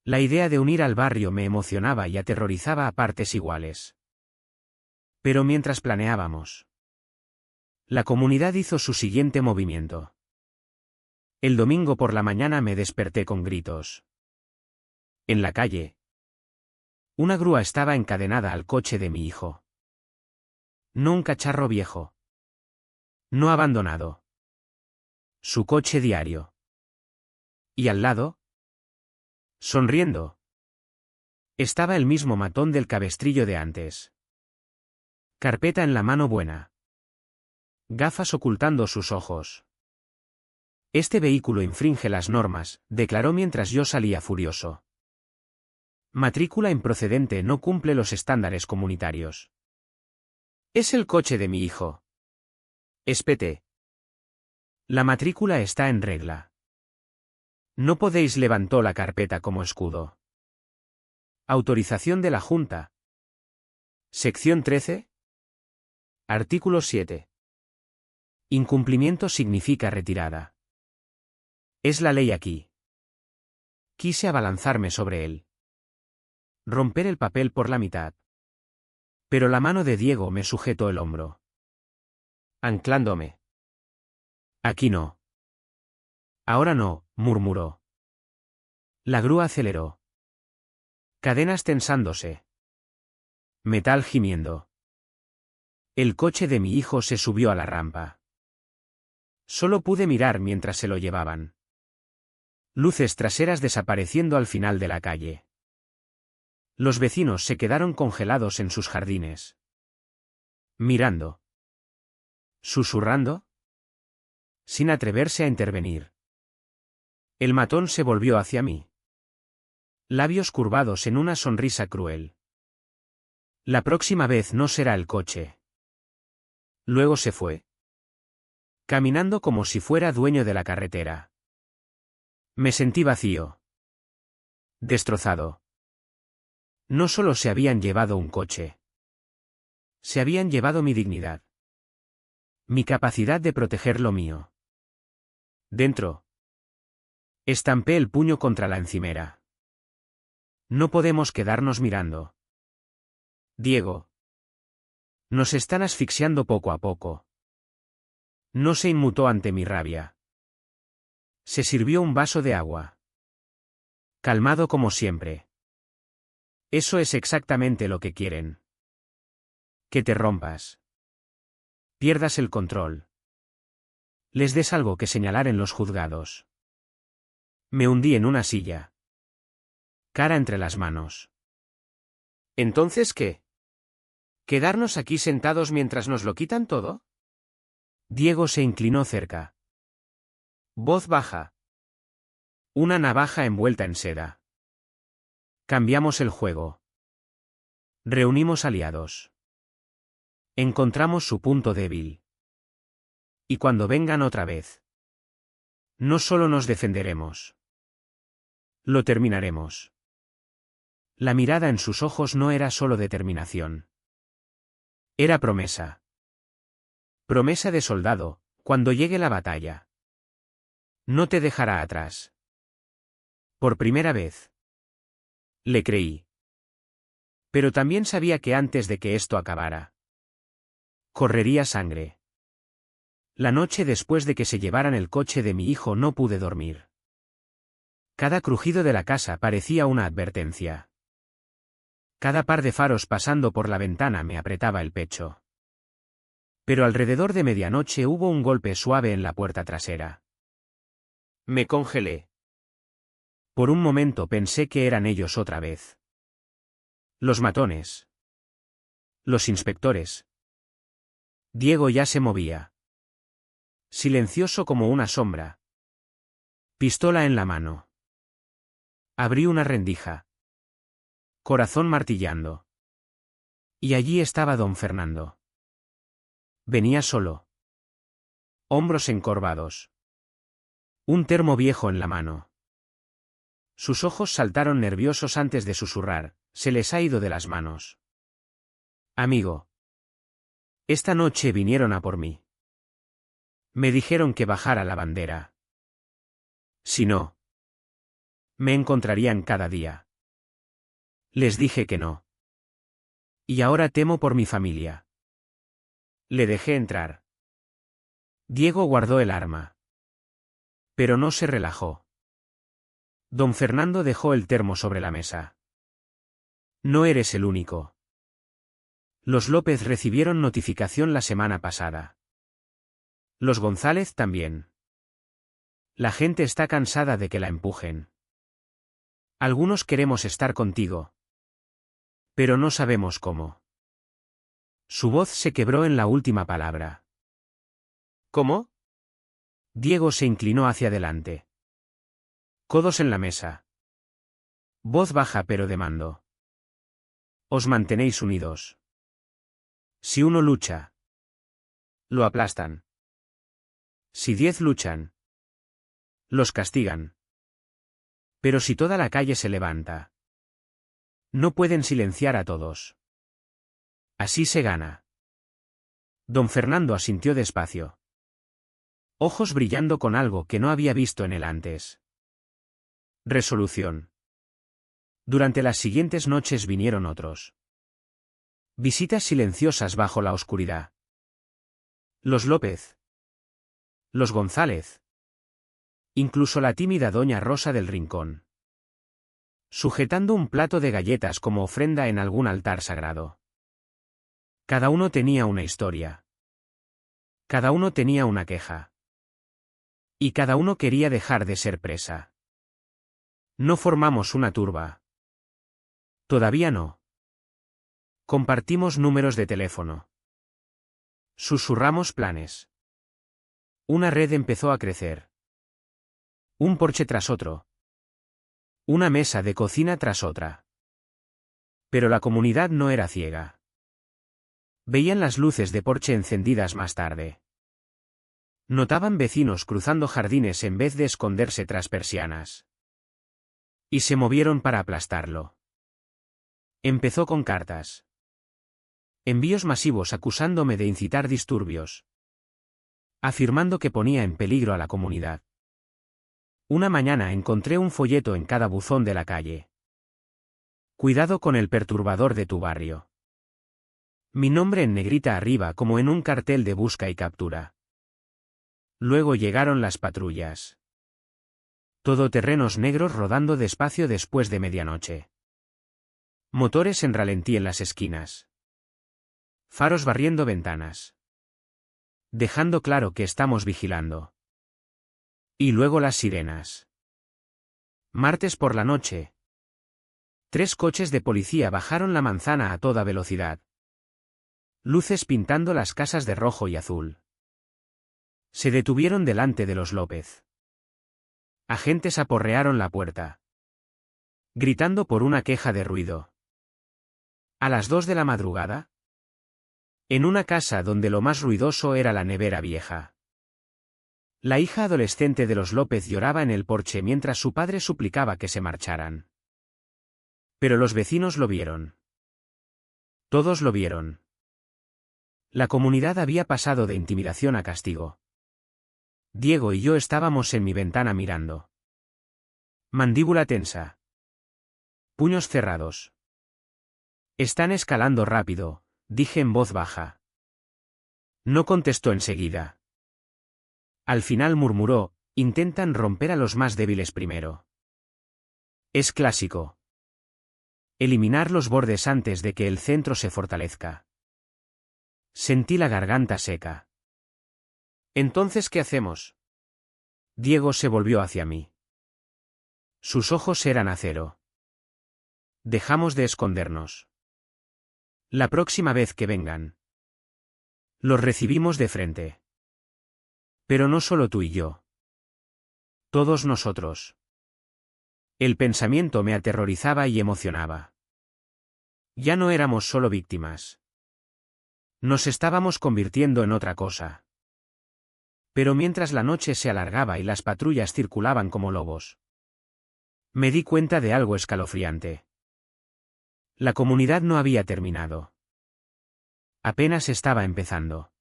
A: La idea de unir al barrio me emocionaba y aterrorizaba a partes iguales. Pero mientras planeábamos, la comunidad hizo su siguiente movimiento. El domingo por la mañana me desperté con gritos. En la calle. Una grúa estaba encadenada al coche de mi hijo. No un cacharro viejo. No abandonado. Su coche diario. ¿Y al lado? Sonriendo. Estaba el mismo matón del cabestrillo de antes. Carpeta en la mano buena. Gafas ocultando sus ojos. Este vehículo infringe las normas, declaró mientras yo salía furioso. Matrícula improcedente no cumple los estándares comunitarios. Es el coche de mi hijo. Espeté. La matrícula está en regla. No podéis levantó la carpeta como escudo. Autorización de la Junta. Sección 13. Artículo 7. Incumplimiento significa retirada. Es la ley aquí. Quise abalanzarme sobre él. Romper el papel por la mitad. Pero la mano de Diego me sujetó el hombro.
B: Anclándome.
A: Aquí no. Ahora no, murmuró. La grúa aceleró. Cadenas tensándose. Metal gimiendo. El coche de mi hijo se subió a la rampa. Solo pude mirar mientras se lo llevaban. Luces traseras desapareciendo al final de la calle. Los vecinos se quedaron congelados en sus jardines. Mirando. Susurrando. Sin atreverse a intervenir. El matón se volvió hacia mí. Labios curvados en una sonrisa cruel. La próxima vez no será el coche. Luego se fue. Caminando como si fuera dueño de la carretera. Me sentí vacío. Destrozado. No solo se habían llevado un coche. Se habían llevado mi dignidad. Mi capacidad de proteger lo mío. Dentro. Estampé el puño contra la encimera. No podemos quedarnos mirando. Diego. Nos están asfixiando poco a poco. No se inmutó ante mi rabia. Se sirvió un vaso de agua. Calmado como siempre. Eso es exactamente lo que quieren. Que te rompas. Pierdas el control. Les des algo que señalar en los juzgados. Me hundí en una silla. Cara entre las manos.
B: ¿Entonces qué? ¿Quedarnos aquí sentados mientras nos lo quitan todo?
A: Diego se inclinó cerca.
B: Voz baja.
A: Una navaja envuelta en seda. Cambiamos el juego. Reunimos aliados. Encontramos su punto débil. Y cuando vengan otra vez, no solo nos defenderemos. Lo terminaremos. La mirada en sus ojos no era solo determinación. Era promesa. Promesa de soldado, cuando llegue la batalla. No te dejará atrás. Por primera vez. Le creí. Pero también sabía que antes de que esto acabara, correría sangre. La noche después de que se llevaran el coche de mi hijo no pude dormir. Cada crujido de la casa parecía una advertencia. Cada par de faros pasando por la ventana me apretaba el pecho. Pero alrededor de medianoche hubo un golpe suave en la puerta trasera.
B: Me congelé.
A: Por un momento pensé que eran ellos otra vez. Los matones. Los inspectores. Diego ya se movía. Silencioso como una sombra. Pistola en la mano. Abrí una rendija. Corazón martillando. Y allí estaba don Fernando. Venía solo. Hombros encorvados. Un termo viejo en la mano. Sus ojos saltaron nerviosos antes de susurrar, se les ha ido de las manos. Amigo. Esta noche vinieron a por mí. Me dijeron que bajara la bandera. Si no, me encontrarían cada día. Les dije que no. Y ahora temo por mi familia. Le dejé entrar. Diego guardó el arma. Pero no se relajó. Don Fernando dejó el termo sobre la mesa. No eres el único. Los López recibieron notificación la semana pasada. Los González también. La gente está cansada de que la empujen. Algunos queremos estar contigo. Pero no sabemos cómo. Su voz se quebró en la última palabra.
B: ¿Cómo?
A: Diego se inclinó hacia adelante. Codos en la mesa. Voz baja pero de mando. Os mantenéis unidos. Si uno lucha, lo aplastan. Si 10 luchan, los castigan. Pero si toda la calle se levanta, no pueden silenciar a todos. Así se gana. Don Fernando asintió despacio, ojos brillando con algo que no había visto en él antes. Resolución. Durante las siguientes noches vinieron otros. Visitas silenciosas bajo la oscuridad. Los López. Los González. Incluso la tímida doña Rosa del Rincón, sujetando un plato de galletas como ofrenda en algún altar sagrado. Cada uno tenía una historia. Cada uno tenía una queja. Y cada uno quería dejar de ser presa. No formamos una turba. Todavía no. Compartimos números de teléfono. Susurramos planes. Una red empezó a crecer. Un porche tras otro. Una mesa de cocina tras otra. Pero la comunidad no era ciega. Veían las luces de porche encendidas más tarde. Notaban vecinos cruzando jardines en vez de esconderse tras persianas. Y se movieron para aplastarlo. Empezó con cartas. Envíos masivos acusándome de incitar disturbios. Afirmando que ponía en peligro a la comunidad. Una mañana encontré un folleto en cada buzón de la calle. Cuidado con el perturbador de tu barrio. Mi nombre en negrita arriba como en un cartel de busca y captura. Luego llegaron las patrullas. Todoterrenos negros rodando despacio después de medianoche. Motores en ralentí en las esquinas. Faros barriendo ventanas. Dejando claro que estamos vigilando. Y luego las sirenas. Martes por la noche. 3 coches de policía bajaron la manzana a toda velocidad. Luces pintando las casas de rojo y azul. Se detuvieron delante de los López. Agentes aporrearon la puerta. Gritando por una queja de ruido. A las 2 de la madrugada. En una casa donde lo más ruidoso era la nevera vieja. La hija adolescente de los López lloraba en el porche mientras su padre suplicaba que se marcharan. Pero los vecinos lo vieron. Todos lo vieron. La comunidad había pasado de intimidación a castigo. Diego y yo estábamos en mi ventana mirando. Mandíbula tensa. Puños cerrados. Están escalando rápido, dije en voz baja. No contestó enseguida. Al final murmuró, intentan romper a los más débiles primero. Es clásico. Eliminar los bordes antes de que el centro se fortalezca. Sentí la garganta seca. ¿Entonces qué hacemos? Diego se volvió hacia mí. Sus ojos eran acero. Dejamos de escondernos. La próxima vez que vengan. Los recibimos de frente. Pero no solo tú y yo. Todos nosotros. El pensamiento me aterrorizaba y emocionaba. Ya no éramos solo víctimas. Nos estábamos convirtiendo en otra cosa. Pero mientras la noche se alargaba y las patrullas circulaban como lobos, me di cuenta de algo escalofriante. La comunidad no había terminado. Apenas estaba empezando.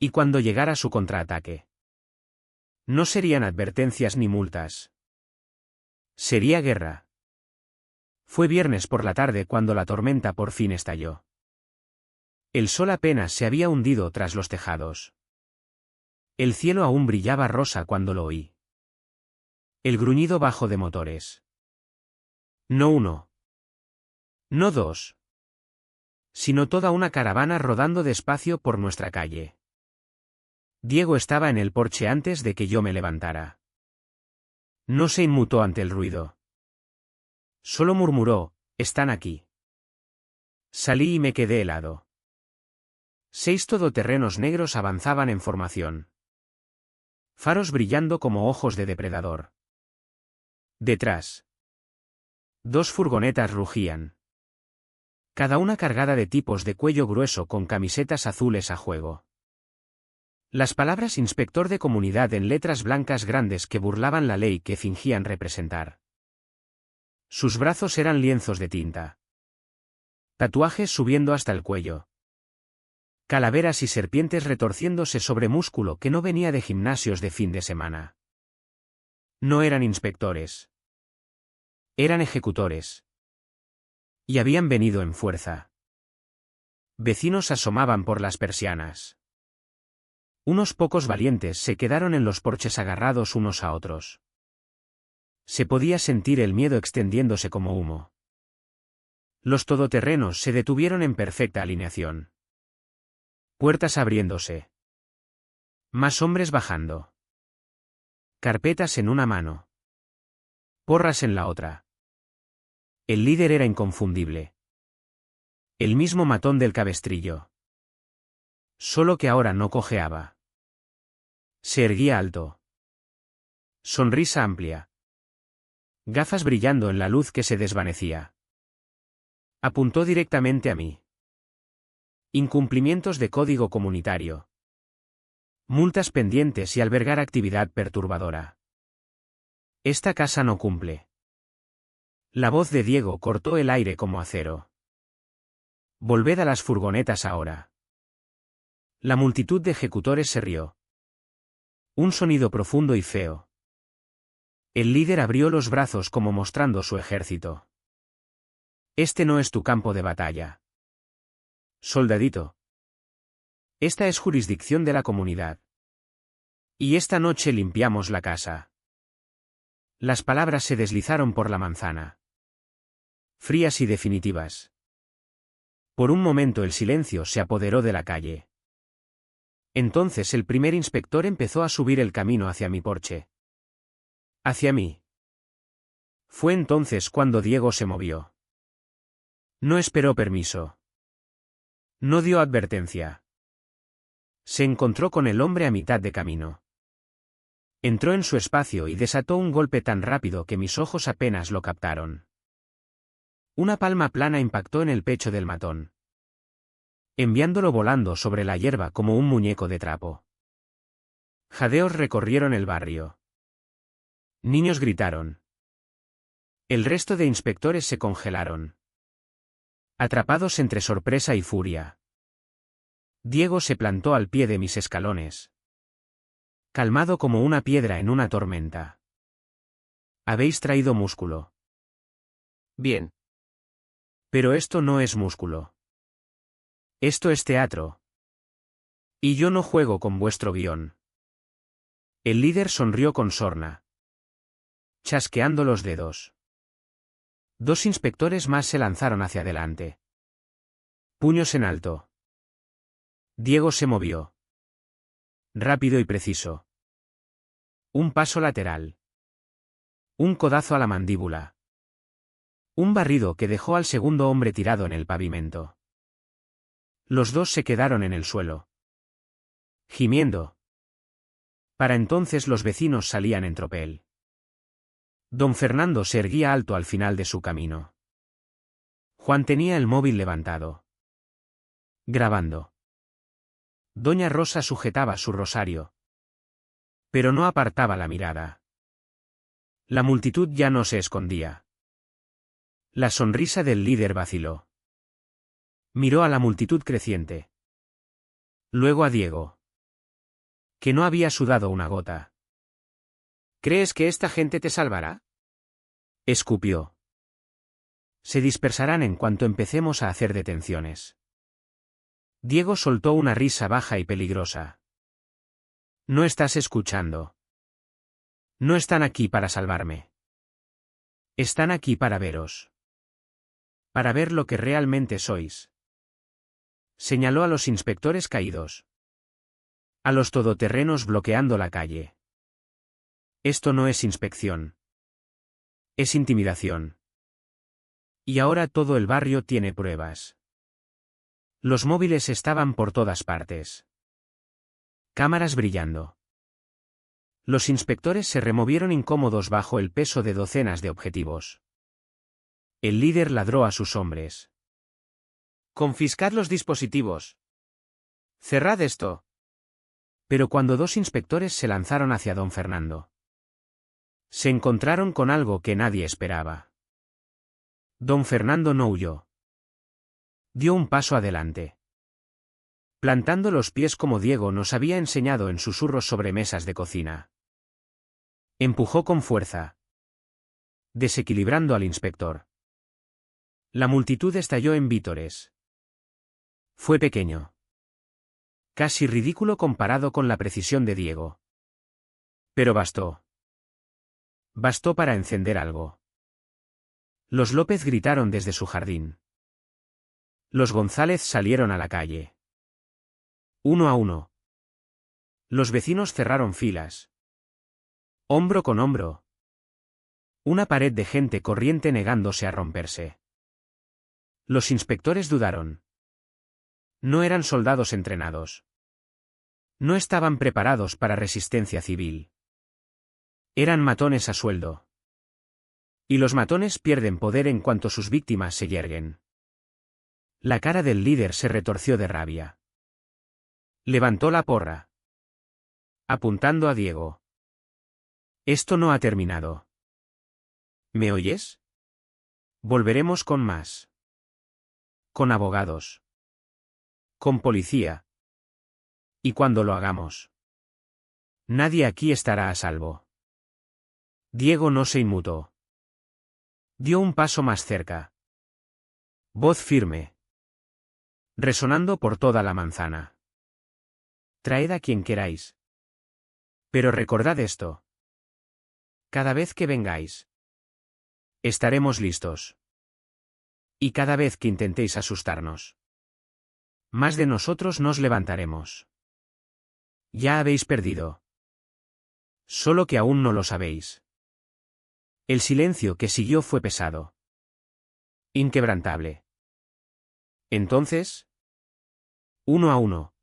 A: Y cuando llegara su contraataque, no serían advertencias ni multas. Sería guerra. Fue viernes por la tarde cuando la tormenta por fin estalló. El sol apenas se había hundido tras los tejados. El cielo aún brillaba rosa cuando lo oí. El gruñido bajo de motores. No uno. No dos. Sino toda una caravana rodando despacio por nuestra calle. Diego estaba en el porche antes de que yo me levantara. No se inmutó ante el ruido. Solo murmuró, están aquí. Salí y me quedé helado. 6 todoterrenos negros avanzaban en formación. Faros brillando como ojos de depredador. Detrás. 2 furgonetas rugían. Cada una cargada de tipos de cuello grueso con camisetas azules a juego. Las palabras inspector de comunidad en letras blancas grandes que burlaban la ley que fingían representar. Sus brazos eran lienzos de tinta. Tatuajes subiendo hasta el cuello. Calaveras y serpientes retorciéndose sobre músculo que no venía de gimnasios de fin de semana. No eran inspectores. Eran ejecutores. Y habían venido en fuerza. Vecinos asomaban por las persianas. Unos pocos valientes se quedaron en los porches agarrados unos a otros. Se podía sentir el miedo extendiéndose como humo. Los todoterrenos se detuvieron en perfecta alineación. Puertas abriéndose. Más hombres bajando. Carpetas en una mano. Porras en la otra. El líder era inconfundible. El mismo matón del cabestrillo. Solo que ahora no cojeaba. Se erguía alto. Sonrisa amplia. Gafas brillando en la luz que se desvanecía. Apuntó directamente a mí. Incumplimientos de código comunitario. Multas pendientes y albergar actividad perturbadora. Esta casa no cumple. La voz de Diego cortó el aire como acero. Volved a las furgonetas ahora. La multitud de ejecutores se rió. Un sonido profundo y feo. El líder abrió los brazos como mostrando su ejército. Este no es tu campo de batalla. Soldadito. Esta es jurisdicción de la comunidad. Y esta noche limpiamos la casa. Las palabras se deslizaron por la manzana. Frías y definitivas. Por un momento el silencio se apoderó de la calle. Entonces el primer inspector empezó a subir el camino hacia mi porche. Hacia mí. Fue entonces cuando Diego se movió. No esperó permiso. No dio advertencia. Se encontró con el hombre a mitad de camino. Entró en su espacio y desató un golpe tan rápido que mis ojos apenas lo captaron. Una palma plana impactó en el pecho del matón, enviándolo volando sobre la hierba como un muñeco de trapo. Jadeos recorrieron el barrio. Niños gritaron. El resto de inspectores se congelaron, atrapados entre sorpresa y furia. Diego se plantó al pie de mis escalones, calmado como una piedra en una tormenta. Habéis traído músculo. Bien. Pero esto no es músculo. Esto es teatro. Y yo no juego con vuestro guión. El líder sonrió con sorna, chasqueando los dedos. Dos inspectores más se lanzaron hacia adelante. Puños en alto. Diego se movió. Rápido y preciso. Un paso lateral. Un codazo a la mandíbula. Un barrido que dejó al segundo hombre tirado en el pavimento. Los dos se quedaron en el suelo, gimiendo. Para entonces los vecinos salían en tropel. Don Fernando se erguía alto al final de su camino. Juan tenía el móvil levantado, grabando. Doña Rosa sujetaba su rosario, pero no apartaba la mirada. La multitud ya no se escondía. La sonrisa del líder vaciló. Miró a la multitud creciente. Luego a Diego, que no había sudado una gota. ¿Crees que esta gente te salvará? Escupió. Se dispersarán en cuanto empecemos a hacer detenciones. Diego soltó una risa baja y peligrosa. No estás escuchando. No están aquí para salvarme. Están aquí para veros. Para ver lo que realmente sois. Señaló a los inspectores caídos. A los todoterrenos bloqueando la calle. Esto no es inspección. Es intimidación. Y ahora todo el barrio tiene pruebas. Los móviles estaban por todas partes. Cámaras brillando. Los inspectores se removieron incómodos bajo el peso de docenas de objetivos. El líder ladró a sus hombres. Confiscad los dispositivos. Cerrad esto. Pero cuando dos inspectores se lanzaron hacia don Fernando, se encontraron con algo que nadie esperaba. Don Fernando no huyó. Dio un paso adelante, plantando los pies como Diego nos había enseñado en susurros sobre mesas de cocina. Empujó con fuerza, desequilibrando al inspector. La multitud estalló en vítores. Fue pequeño, casi ridículo comparado con la precisión de Diego. Pero bastó. Bastó para encender algo. Los López gritaron desde su jardín. Los González salieron a la calle. Uno a uno. Los vecinos cerraron filas. Hombro con hombro. Una pared de gente corriente negándose a romperse. Los inspectores dudaron. No eran soldados entrenados. No estaban preparados para resistencia civil. Eran matones a sueldo. Y los matones pierden poder en cuanto sus víctimas se yerguen. La cara del líder se retorció de rabia. Levantó la porra, apuntando a Diego. Esto no ha terminado. ¿Me oyes? Volveremos con más. Con abogados. Con policía. Y cuando lo hagamos, nadie aquí estará a salvo. Diego no se inmutó. Dio un paso más cerca. Voz firme, resonando por toda la manzana. Traed a quien queráis. Pero recordad esto. Cada vez que vengáis, estaremos listos. Y cada vez que intentéis asustarnos, más de nosotros nos levantaremos. Ya habéis perdido. Solo que aún no lo sabéis. El silencio que siguió fue pesado. Inquebrantable. Entonces, uno a uno,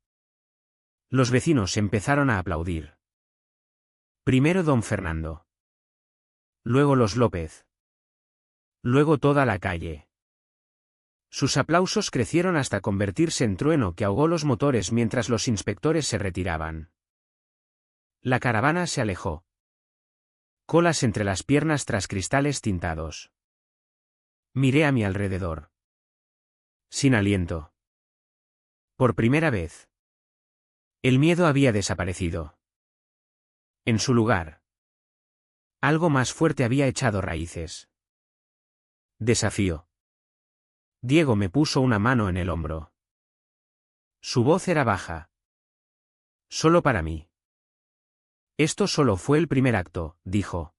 A: los vecinos empezaron a aplaudir. Primero don Fernando. Luego los López. Luego toda la calle. Sus aplausos crecieron hasta convertirse en trueno que ahogó los motores mientras los inspectores se retiraban. La caravana se alejó. Colas entre las piernas tras cristales tintados. Miré a mi alrededor. Sin aliento. Por primera vez. El miedo había desaparecido. En su lugar, algo más fuerte había echado raíces. Desafío. Diego me puso una mano en el hombro. Su voz era baja. Solo para mí. Esto solo fue el primer acto, dijo.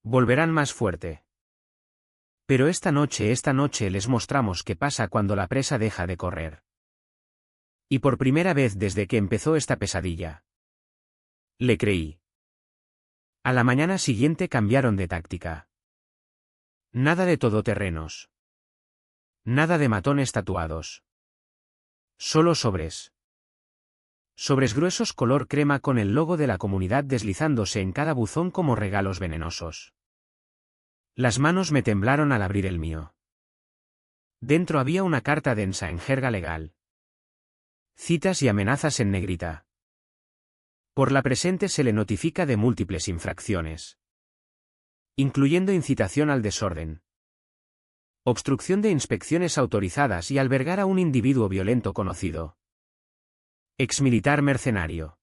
A: Volverán más fuerte. Pero esta noche les mostramos qué pasa cuando la presa deja de correr. Y por primera vez desde que empezó esta pesadilla, le creí. A la mañana siguiente cambiaron de táctica. Nada de todoterrenos. Nada de matones tatuados. Solo sobres. Sobres gruesos color crema con el logo de la comunidad deslizándose en cada buzón como regalos venenosos. Las manos me temblaron al abrir el mío. Dentro había una carta densa en jerga legal. Citas y amenazas en negrita. Por la presente se le notifica de múltiples infracciones, incluyendo incitación al desorden, obstrucción de inspecciones autorizadas y albergar a un individuo violento conocido. Exmilitar mercenario.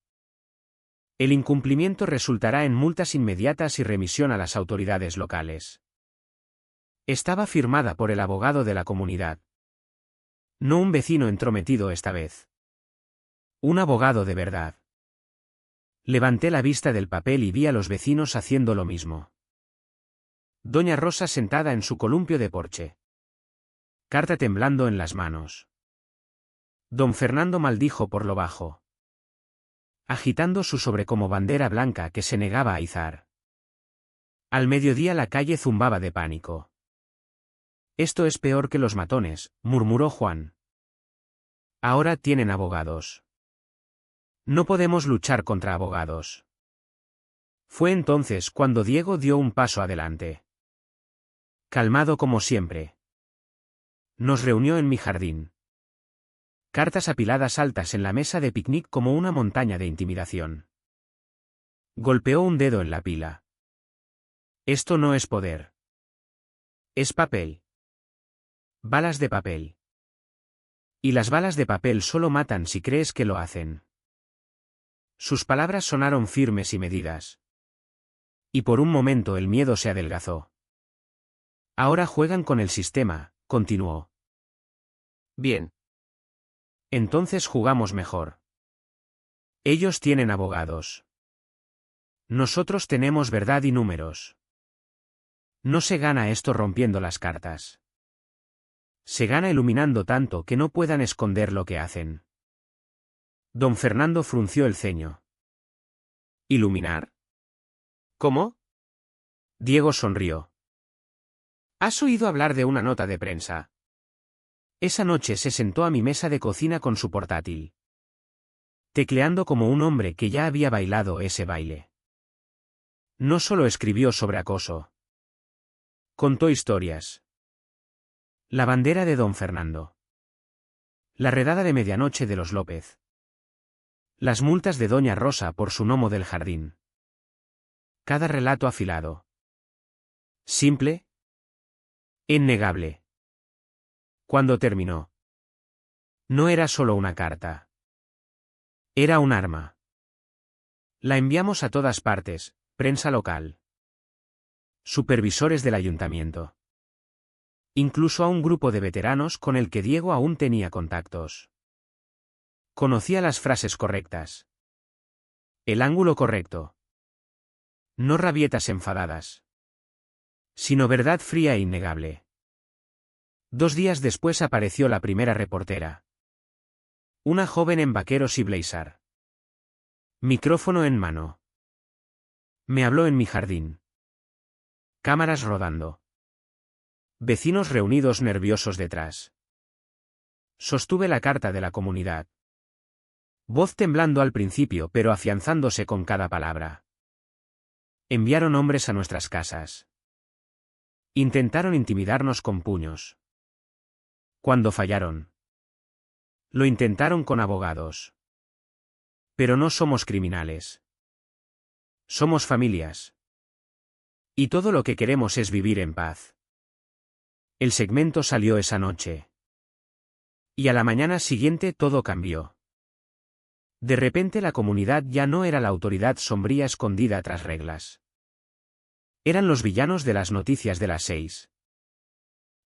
A: El incumplimiento resultará en multas inmediatas y remisión a las autoridades locales. Estaba firmada por el abogado de la comunidad. No un vecino entrometido esta vez. Un abogado de verdad. Levanté la vista del papel y vi a los vecinos haciendo lo mismo. Doña Rosa sentada en su columpio de porche. Carta temblando en las manos. Don Fernando maldijo por lo bajo, agitando su sobre como bandera blanca que se negaba a izar. Al mediodía la calle zumbaba de pánico. Esto es peor que los matones, murmuró Juan. Ahora tienen abogados. No podemos luchar contra abogados. Fue entonces cuando Diego dio un paso adelante. Calmado como siempre. Nos reunió en mi jardín. Cartas apiladas altas en la mesa de picnic como una montaña de intimidación. Golpeó un dedo en la pila. Esto no es poder. Es papel. Balas de papel. Y las balas de papel solo matan si crees que lo hacen. Sus palabras sonaron firmes y medidas. Y por un momento el miedo se adelgazó. Ahora juegan con el sistema, continuó.
B: Bien.
A: Entonces jugamos mejor. Ellos tienen abogados. Nosotros tenemos verdad y números. No se gana esto rompiendo las cartas. Se gana iluminando tanto que no puedan esconder lo que hacen. Don Fernando frunció el ceño.
B: ¿Iluminar? ¿Cómo?
A: Diego sonrió.
B: ¿Has oído hablar de una nota de prensa?
A: Esa noche se sentó a mi mesa de cocina con su portátil, tecleando como un hombre que ya había bailado ese baile. No solo escribió sobre acoso. Contó historias. La bandera de don Fernando. La redada de medianoche de los López. Las multas de doña Rosa por su gnomo del jardín. Cada relato afilado. Simple. Innegable. Cuando terminó. No era solo una carta. Era un arma. La enviamos a todas partes, prensa local. Supervisores del ayuntamiento. Incluso a un grupo de veteranos con el que Diego aún tenía contactos. Conocía las frases correctas. El ángulo correcto. No rabietas enfadadas. Sino verdad fría e innegable. 2 días después apareció la primera reportera. Una joven en vaqueros y blazer. Micrófono en mano. Me habló en mi jardín. Cámaras rodando. Vecinos reunidos nerviosos detrás. Sostuve la carta de la comunidad. Voz temblando al principio pero afianzándose con cada palabra. Enviaron hombres a nuestras casas. Intentaron intimidarnos con puños. Cuando fallaron. Lo intentaron con abogados. Pero no somos criminales. Somos familias. Y todo lo que queremos es vivir en paz. El segmento salió esa noche. Y a la mañana siguiente todo cambió. De repente la comunidad ya no era la autoridad sombría escondida tras reglas. Eran los villanos de las noticias de las 6.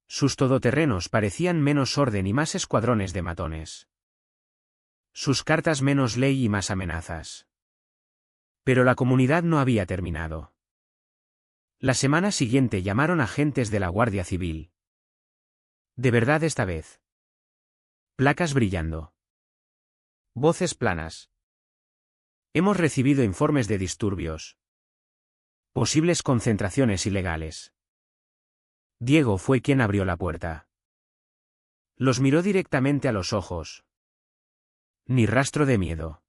A: Sus todoterrenos parecían menos orden y más escuadrones de matones. Sus cartas menos ley y más amenazas. Pero la comunidad no había terminado. La semana siguiente llamaron agentes de la Guardia Civil. De verdad esta vez. Placas brillando. Voces planas. Hemos recibido informes de disturbios. Posibles concentraciones ilegales. Diego fue quien abrió la puerta. Los miró directamente a los ojos. Ni rastro de miedo.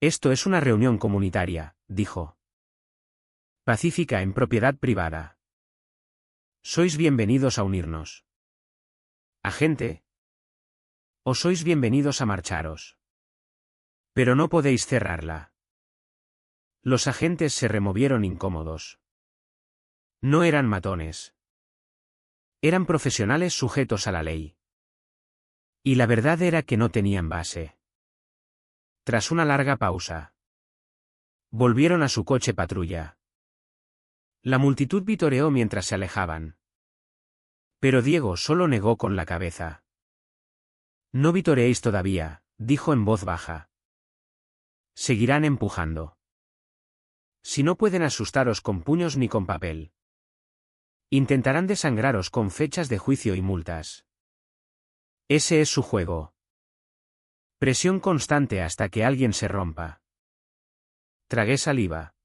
A: Esto es una reunión comunitaria, dijo. Pacífica en propiedad privada. Sois bienvenidos a unirnos. Agente. O sois bienvenidos a marcharos. Pero no podéis cerrarla. Los agentes se removieron incómodos. No eran matones. Eran profesionales sujetos a la ley. Y la verdad era que no tenían base. Tras una larga pausa. Volvieron a su coche patrulla. La multitud vitoreó mientras se alejaban. Pero Diego solo negó con la cabeza. No vitoreéis todavía, dijo en voz baja. Seguirán empujando. Si no pueden asustaros con puños ni con papel. Intentarán desangraros con fechas de juicio y multas. Ese es su juego. Presión constante hasta que alguien se rompa. Tragué saliva.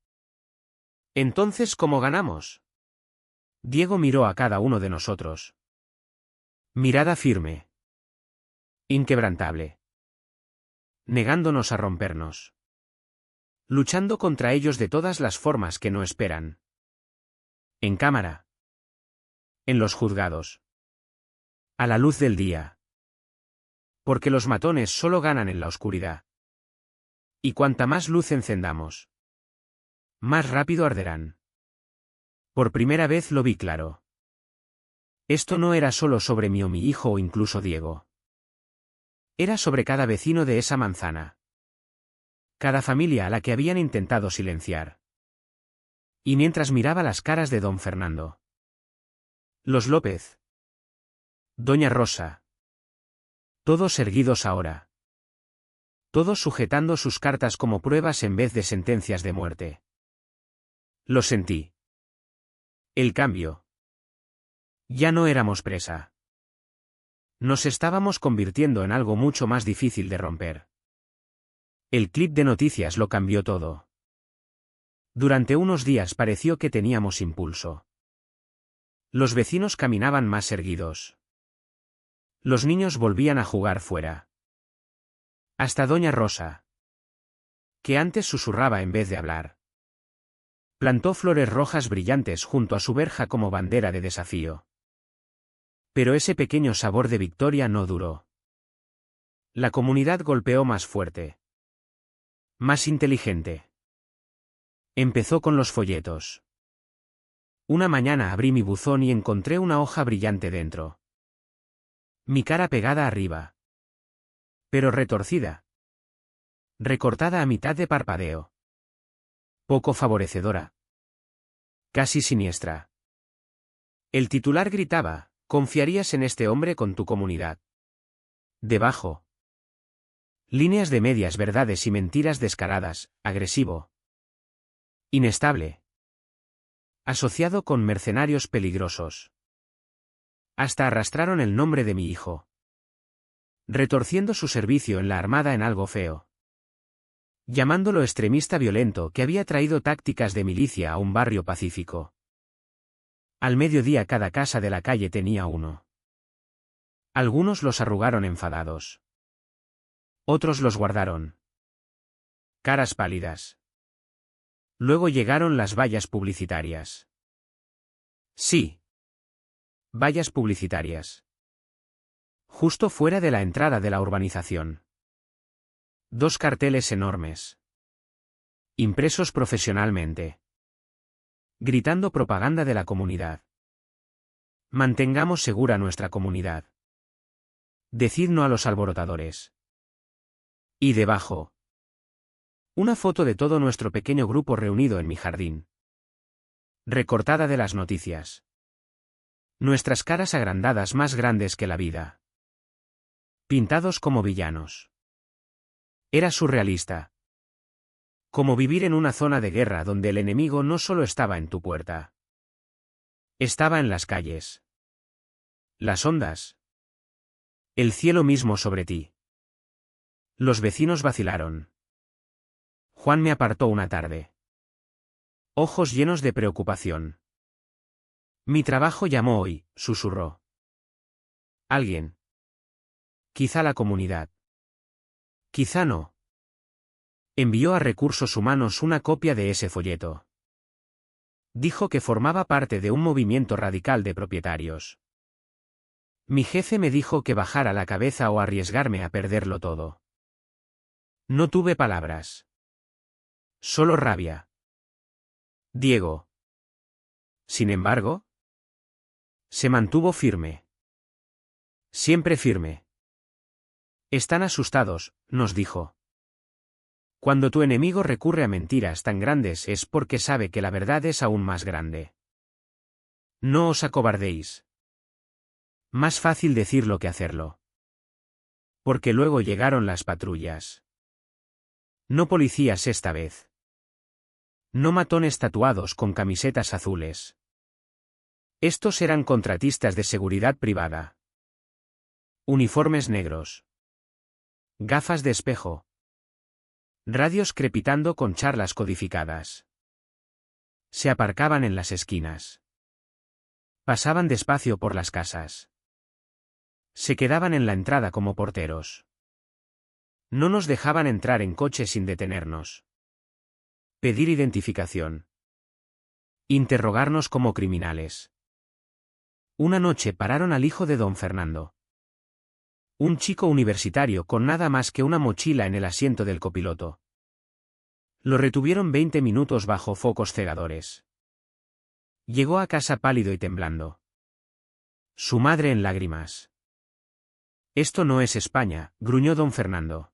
A: Entonces, ¿cómo ganamos? Diego miró a cada uno de nosotros. Mirada firme. Inquebrantable. Negándonos a rompernos. Luchando contra ellos de todas las formas que no esperan. En cámara. En los juzgados. A la luz del día. Porque los matones solo ganan en la oscuridad. Y cuanta más luz encendamos, más rápido arderán. Por primera vez lo vi claro. Esto no era solo sobre mí o mi hijo o incluso Diego. Era sobre cada vecino de esa manzana. Cada familia a la que habían intentado silenciar. Y mientras miraba las caras de don Fernando. Los López. Doña Rosa. Todos erguidos ahora. Todos sujetando sus cartas como pruebas en vez de sentencias de muerte. Lo sentí. El cambio. Ya no éramos presa. Nos estábamos convirtiendo en algo mucho más difícil de romper. El clip de noticias lo cambió todo. Durante unos días pareció que teníamos impulso. Los vecinos caminaban más erguidos. Los niños volvían a jugar fuera. Hasta doña Rosa, que antes susurraba en vez de hablar, plantó flores rojas brillantes junto a su verja como bandera de desafío. Pero ese pequeño sabor de victoria no duró. La comunidad golpeó más fuerte. Más inteligente. Empezó con los folletos. Una mañana abrí mi buzón y encontré una hoja brillante dentro. Mi cara pegada arriba. Pero retorcida. Recortada a mitad de parpadeo. Poco favorecedora. Casi siniestra. El titular gritaba: ¿confiarías en este hombre con tu comunidad? Debajo. Líneas de medias verdades y mentiras descaradas, agresivo. Inestable. Asociado con mercenarios peligrosos. Hasta arrastraron el nombre de mi hijo. Retorciendo su servicio en la armada en algo feo. Llamándolo extremista violento que había traído tácticas de milicia a un barrio pacífico. Al mediodía cada casa de la calle tenía uno. Algunos los arrugaron enfadados. Otros los guardaron. Caras pálidas. Luego llegaron las vallas publicitarias. Sí. Vallas publicitarias. Justo fuera de la entrada de la urbanización. 2 carteles enormes. Impresos profesionalmente. Gritando propaganda de la comunidad. Mantengamos segura nuestra comunidad. Decid no a los alborotadores. Y debajo. Una foto de todo nuestro pequeño grupo reunido en mi jardín. Recortada de las noticias. Nuestras caras agrandadas más grandes que la vida. Pintados como villanos. Era surrealista. Como vivir en una zona de guerra donde el enemigo no solo estaba en tu puerta. Estaba en las calles. Las ondas. El cielo mismo sobre ti. Los vecinos vacilaron. Juan me apartó una tarde. Ojos llenos de preocupación. Mi trabajo llamó hoy, susurró. Alguien. Quizá la comunidad. Quizá no. Envió a Recursos Humanos una copia de ese folleto. Dijo que formaba parte de un movimiento radical de propietarios. Mi jefe me dijo que bajara la cabeza o arriesgarme a perderlo todo. No tuve palabras. Solo rabia. Diego. Sin embargo, se mantuvo firme. Siempre firme. Están asustados, nos dijo. Cuando tu enemigo recurre a mentiras tan grandes es porque sabe que la verdad es aún más grande. No os acobardéis. Más fácil decirlo que hacerlo. Porque luego llegaron las patrullas. No policías esta vez. No matones tatuados con camisetas azules. Estos eran contratistas de seguridad privada. Uniformes negros. Gafas de espejo. Radios crepitando con charlas codificadas. Se aparcaban en las esquinas. Pasaban despacio por las casas. Se quedaban en la entrada como porteros. No nos dejaban entrar en coche sin detenernos. Pedir identificación. Interrogarnos como criminales. Una noche pararon al hijo de don Fernando. Un chico universitario con nada más que una mochila en el asiento del copiloto. Lo retuvieron 20 minutos bajo focos cegadores. Llegó a casa pálido y temblando. Su madre en lágrimas. Esto no es España, gruñó don Fernando.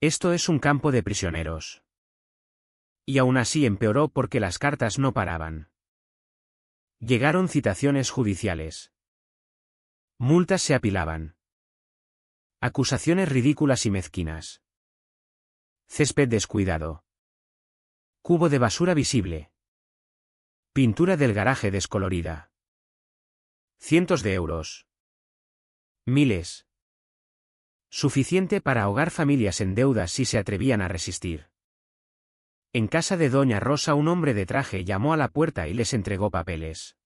A: Esto es un campo de prisioneros. Y aún así empeoró porque las cartas no paraban. Llegaron citaciones judiciales. Multas se apilaban. Acusaciones ridículas y mezquinas. Césped descuidado. Cubo de basura visible. Pintura del garaje descolorida. Cientos de euros. Miles. Suficiente para ahogar familias en deudas si se atrevían a resistir. En casa de doña Rosa un hombre de traje llamó a la puerta y les entregó papeles.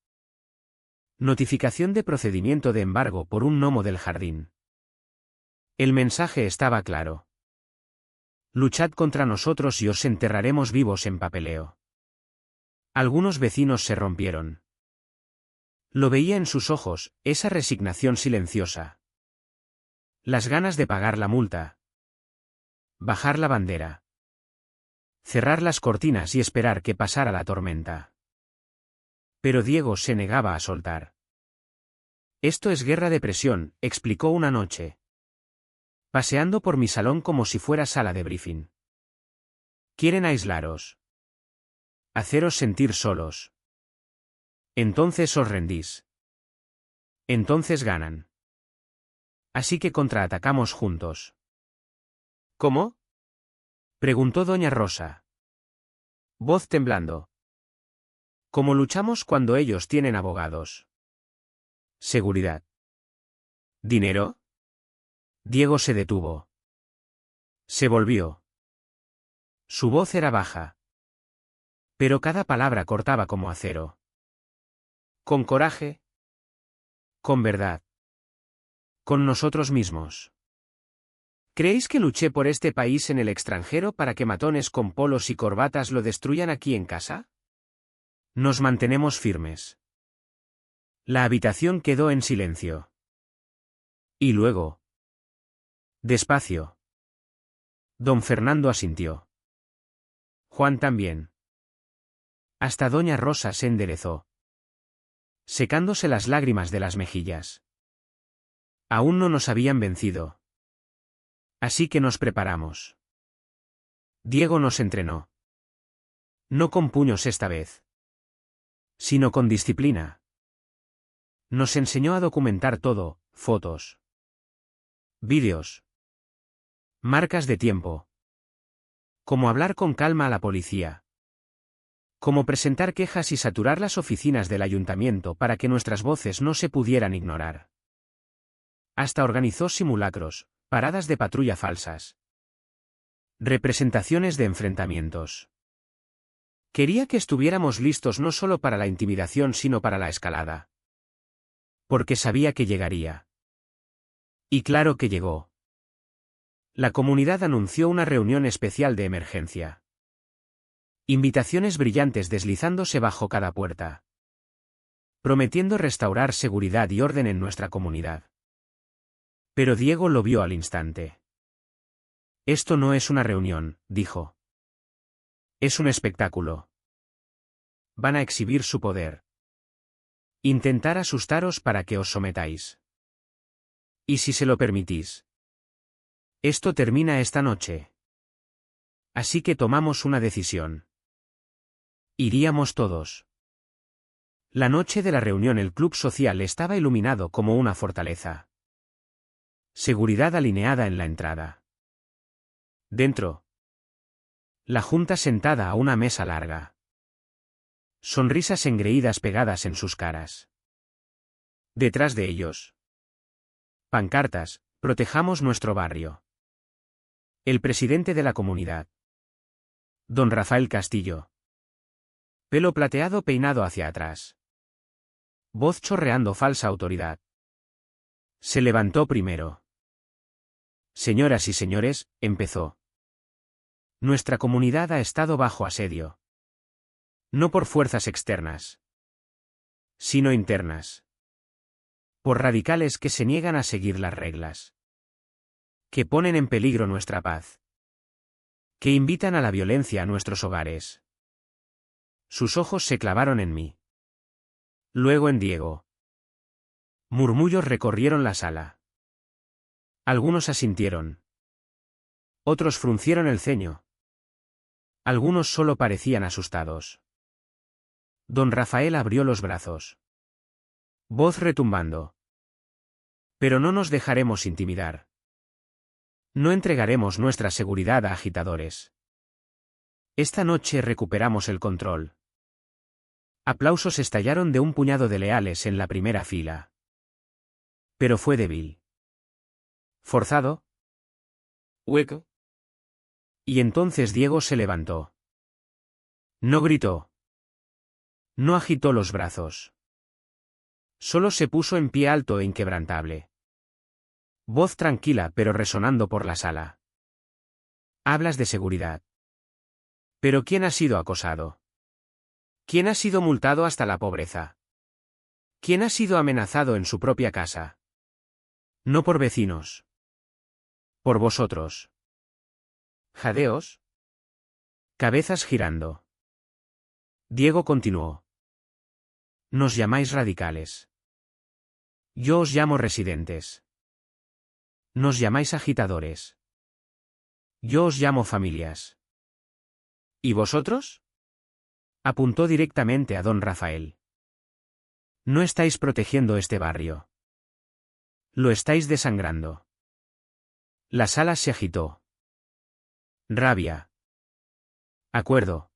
A: Notificación de procedimiento de embargo por un gnomo del jardín. El mensaje estaba claro. Luchad contra nosotros y os enterraremos vivos en papeleo. Algunos vecinos se rompieron. Lo veía en sus ojos, esa resignación silenciosa. Las ganas de pagar la multa. Bajar la bandera. Cerrar las cortinas y esperar que pasara la tormenta. Pero Diego se negaba a soltar. Esto es guerra de presión, explicó una noche. Paseando por mi salón como si fuera sala de briefing. Quieren aislaros. Haceros sentir solos. Entonces os rendís. Entonces ganan. Así que contraatacamos juntos.
B: ¿Cómo?
A: Preguntó doña Rosa.
B: Voz temblando.
A: ¿Cómo luchamos cuando ellos tienen abogados? Seguridad.
B: ¿Dinero?
A: Diego se detuvo. Se volvió. Su voz era baja. Pero cada palabra cortaba como acero.
B: ¿Con coraje?
A: Con verdad. Con nosotros mismos.
B: ¿Creéis que luché por este país en el extranjero para que matones con polos y corbatas lo destruyan aquí en casa?
A: Nos mantenemos firmes. La habitación quedó en silencio. Y luego. Despacio. Don Fernando asintió. Juan también. Hasta doña Rosa se enderezó, secándose las lágrimas de las mejillas. Aún no nos habían vencido. Así que nos preparamos. Diego nos entrenó. No con puños esta vez, sino con disciplina. Nos enseñó a documentar todo, fotos, vídeos, marcas de tiempo. Cómo hablar con calma a la policía. Cómo presentar quejas y saturar las oficinas del ayuntamiento para que nuestras voces no se pudieran ignorar. Hasta organizó simulacros, paradas de patrulla falsas. Representaciones de enfrentamientos. Quería que estuviéramos listos no solo para la intimidación sino para la escalada. Porque sabía que llegaría. Y claro que llegó. La comunidad anunció una reunión especial de emergencia. Invitaciones brillantes deslizándose bajo cada puerta. Prometiendo restaurar seguridad y orden en nuestra comunidad. Pero Diego lo vio al instante. Esto no es una reunión, dijo. Es un espectáculo. Van a exhibir su poder. Intentar asustaros para que os sometáis. ¿Y si se lo permitís? Esto termina esta noche. Así que tomamos una decisión. Iríamos todos. La noche de la reunión el club social estaba iluminado como una fortaleza. Seguridad alineada en la entrada. Dentro. La junta sentada a una mesa larga. Sonrisas engreídas pegadas en sus caras. Detrás de ellos. Pancartas, protejamos nuestro barrio. El presidente de la comunidad. Don Rafael Castillo. Pelo plateado peinado hacia atrás. Voz chorreando falsa autoridad. Se levantó primero. Señoras y señores, empezó. Nuestra comunidad ha estado bajo asedio. No por fuerzas externas, sino internas. Por radicales que se niegan a seguir las reglas. Que ponen en peligro nuestra paz. Que invitan a la violencia a nuestros hogares. Sus ojos se clavaron en mí. Luego en Diego. Murmullos recorrieron la sala. Algunos asintieron. Otros fruncieron el ceño. Algunos solo parecían asustados. Don Rafael abrió los brazos. Voz retumbando. Pero no nos dejaremos intimidar. No entregaremos nuestra seguridad a agitadores. Esta noche recuperamos el control. Aplausos estallaron de un puñado de leales en la primera fila. Pero fue débil. Forzado. Hueco. Y entonces Diego se levantó. No gritó. No agitó los brazos. Solo se puso en pie alto e inquebrantable. Voz tranquila pero resonando por la sala. Hablas de seguridad. ¿Pero quién ha sido acosado? ¿Quién ha sido multado hasta la pobreza? ¿Quién ha sido amenazado en su propia casa? No por vecinos. Por vosotros. ¿Jadeos? Cabezas girando. Diego continuó. Nos llamáis radicales. Yo os llamo residentes. Nos llamáis agitadores. Yo os llamo familias. ¿Y vosotros? Apuntó directamente a don Rafael. No estáis protegiendo este barrio. Lo estáis desangrando. La sala se agitó. Rabia. Acuerdo.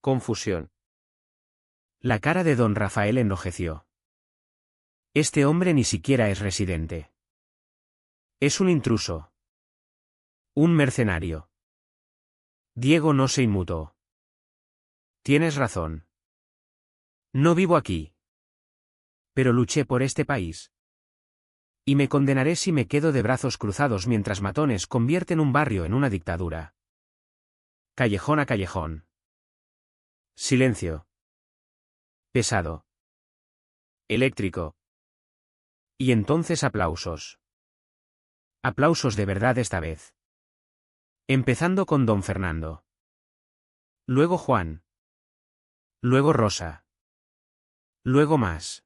A: Confusión. La cara de don Rafael enrojeció. Este hombre ni siquiera es residente. Es un intruso. Un mercenario. Diego no se inmutó. Tienes razón. No vivo aquí. Pero luché por este país. Y me condenaré si me quedo de brazos cruzados mientras matones convierten un barrio en una dictadura. Callejón a callejón. Silencio. Pesado. Eléctrico. Y entonces aplausos. Aplausos de verdad esta vez. Empezando con don Fernando. Luego Juan. Luego Rosa. Luego más.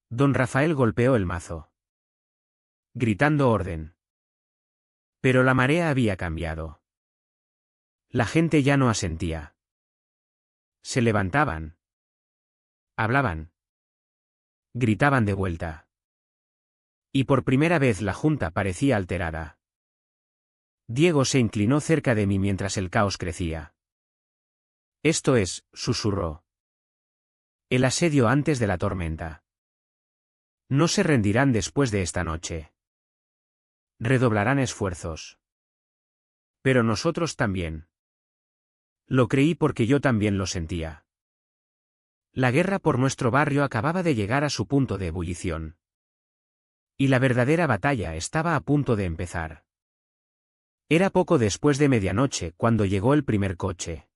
A: Don Rafael golpeó el mazo. Gritando orden. Pero la marea había cambiado. La gente ya no asentía. Se levantaban. Hablaban. Gritaban de vuelta. Y por primera vez la junta parecía alterada. Diego se inclinó cerca de mí mientras el caos crecía. Esto es, susurró. El asedio antes de la tormenta. No se rendirán después de esta noche. Redoblarán esfuerzos. Pero nosotros también. Lo creí porque yo también lo sentía. La guerra por nuestro barrio acababa de llegar a su punto de ebullición. Y la verdadera batalla estaba a punto de empezar. Era poco después de medianoche cuando llegó el primer coche.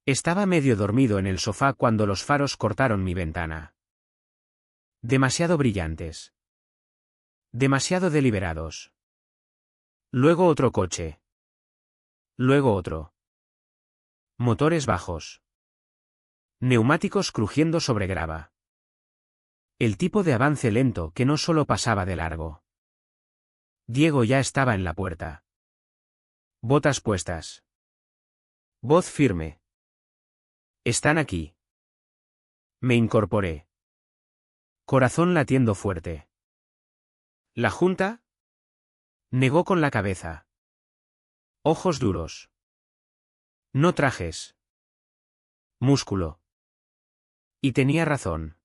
A: Estaba medio dormido en el sofá cuando los faros cortaron mi ventana. Demasiado brillantes. Demasiado deliberados. Luego otro coche. Luego otro. Motores bajos. Neumáticos crujiendo sobre grava. El tipo de avance lento que no solo pasaba de largo. Diego ya estaba en la puerta. Botas puestas. Voz firme. Están aquí. Me incorporé. Corazón latiendo fuerte. ¿La junta? Negó con la cabeza. Ojos duros. No trajes. Músculo. Y tenía razón.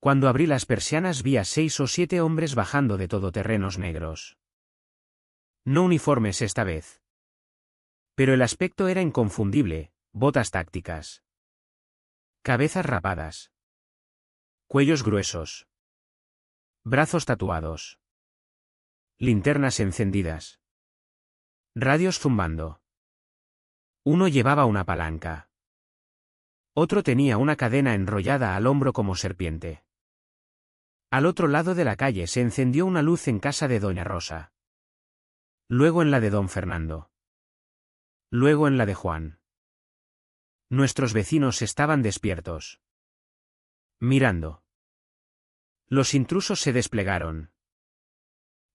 A: Cuando abrí las persianas vi a 6 o 7 hombres bajando de todoterrenos negros. No uniformes esta vez. Pero el aspecto era inconfundible, botas tácticas. Cabezas rapadas. Cuellos gruesos. Brazos tatuados. Linternas encendidas. Radios zumbando. Uno llevaba una palanca. Otro tenía una cadena enrollada al hombro como serpiente. Al otro lado de la calle se encendió una luz en casa de doña Rosa. Luego en la de don Fernando. Luego en la de Juan. Nuestros vecinos estaban despiertos. Mirando. Los intrusos se desplegaron.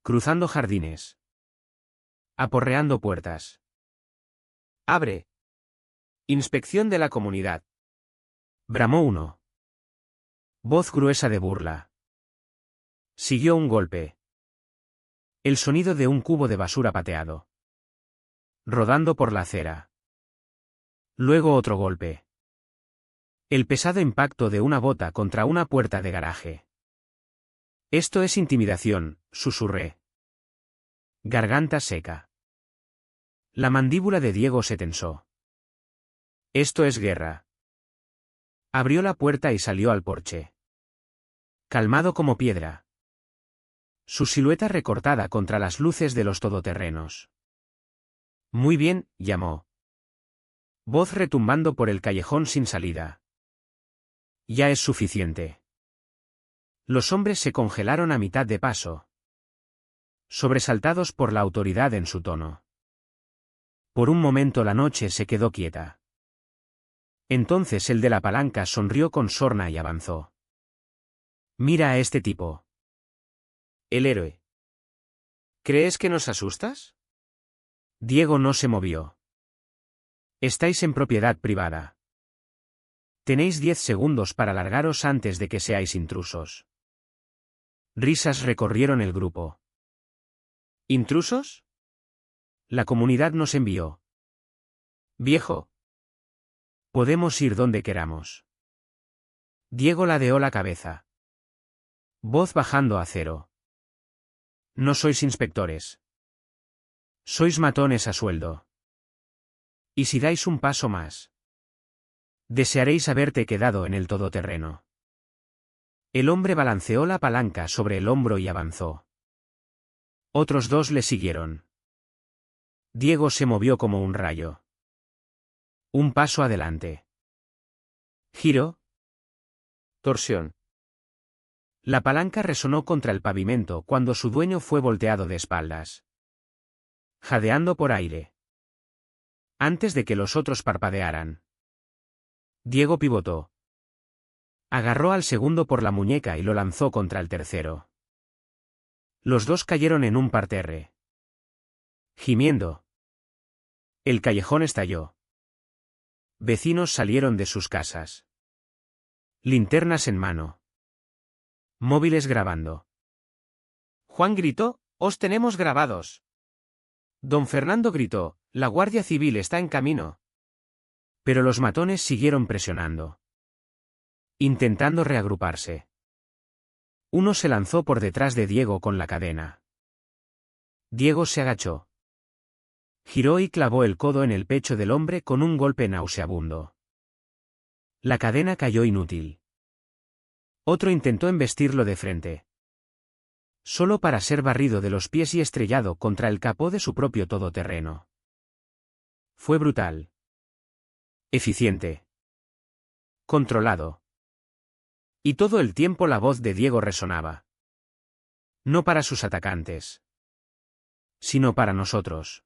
A: Cruzando jardines. Aporreando puertas. ¡Abre! Inspección de la comunidad. Bramó uno. Voz gruesa de burla. Siguió un golpe. El sonido de un cubo de basura pateado. Rodando por la acera. Luego otro golpe. El pesado impacto de una bota contra una puerta de garaje. Esto es intimidación, susurré. Garganta seca. La mandíbula de Diego se tensó. Esto es guerra. Abrió la puerta y salió al porche. Calmado como piedra. Su silueta recortada contra las luces de los todoterrenos. Muy bien, llamó. Voz retumbando por el callejón sin salida. Ya es suficiente. Los hombres se congelaron a mitad de paso. Sobresaltados por la autoridad en su tono. Por un momento la noche se quedó quieta. Entonces el de la palanca sonrió con sorna y avanzó. Mira a este tipo. El héroe. ¿Crees que nos asustas? Diego no se movió. Estáis en propiedad privada. Tenéis 10 segundos para largaros antes de que seáis intrusos. Risas recorrieron el grupo. ¿Intrusos? La comunidad nos envió. Viejo. Podemos ir donde queramos. Diego ladeó la cabeza. Voz bajando a cero. No sois inspectores. Sois matones a sueldo. Y si dais un paso más, desearéis haberte quedado en el todoterreno. El hombre balanceó la palanca sobre el hombro y avanzó. Otros dos le siguieron. Diego se movió como un rayo. Un paso adelante. Giro. Torsión. La palanca resonó contra el pavimento cuando su dueño fue volteado de espaldas. Jadeando por aire. Antes de que los otros parpadearan. Diego pivotó. Agarró al segundo por la muñeca y lo lanzó contra el tercero. Los dos cayeron en un parterre. Gimiendo. El callejón estalló. Vecinos salieron de sus casas. Linternas en mano. Móviles grabando. Juan gritó, «¡Os tenemos grabados!». Don Fernando gritó, «La Guardia Civil está en camino». Pero los matones siguieron presionando. Intentando reagruparse. Uno se lanzó por detrás de Diego con la cadena. Diego se agachó. Giró y clavó el codo en el pecho del hombre con un golpe nauseabundo. La cadena cayó inútil. Otro intentó embestirlo de frente. Solo para ser barrido de los pies y estrellado contra el capó de su propio todoterreno. Fue brutal. Eficiente. Controlado. Y todo el tiempo la voz de Diego resonaba. No para sus atacantes. Sino para nosotros.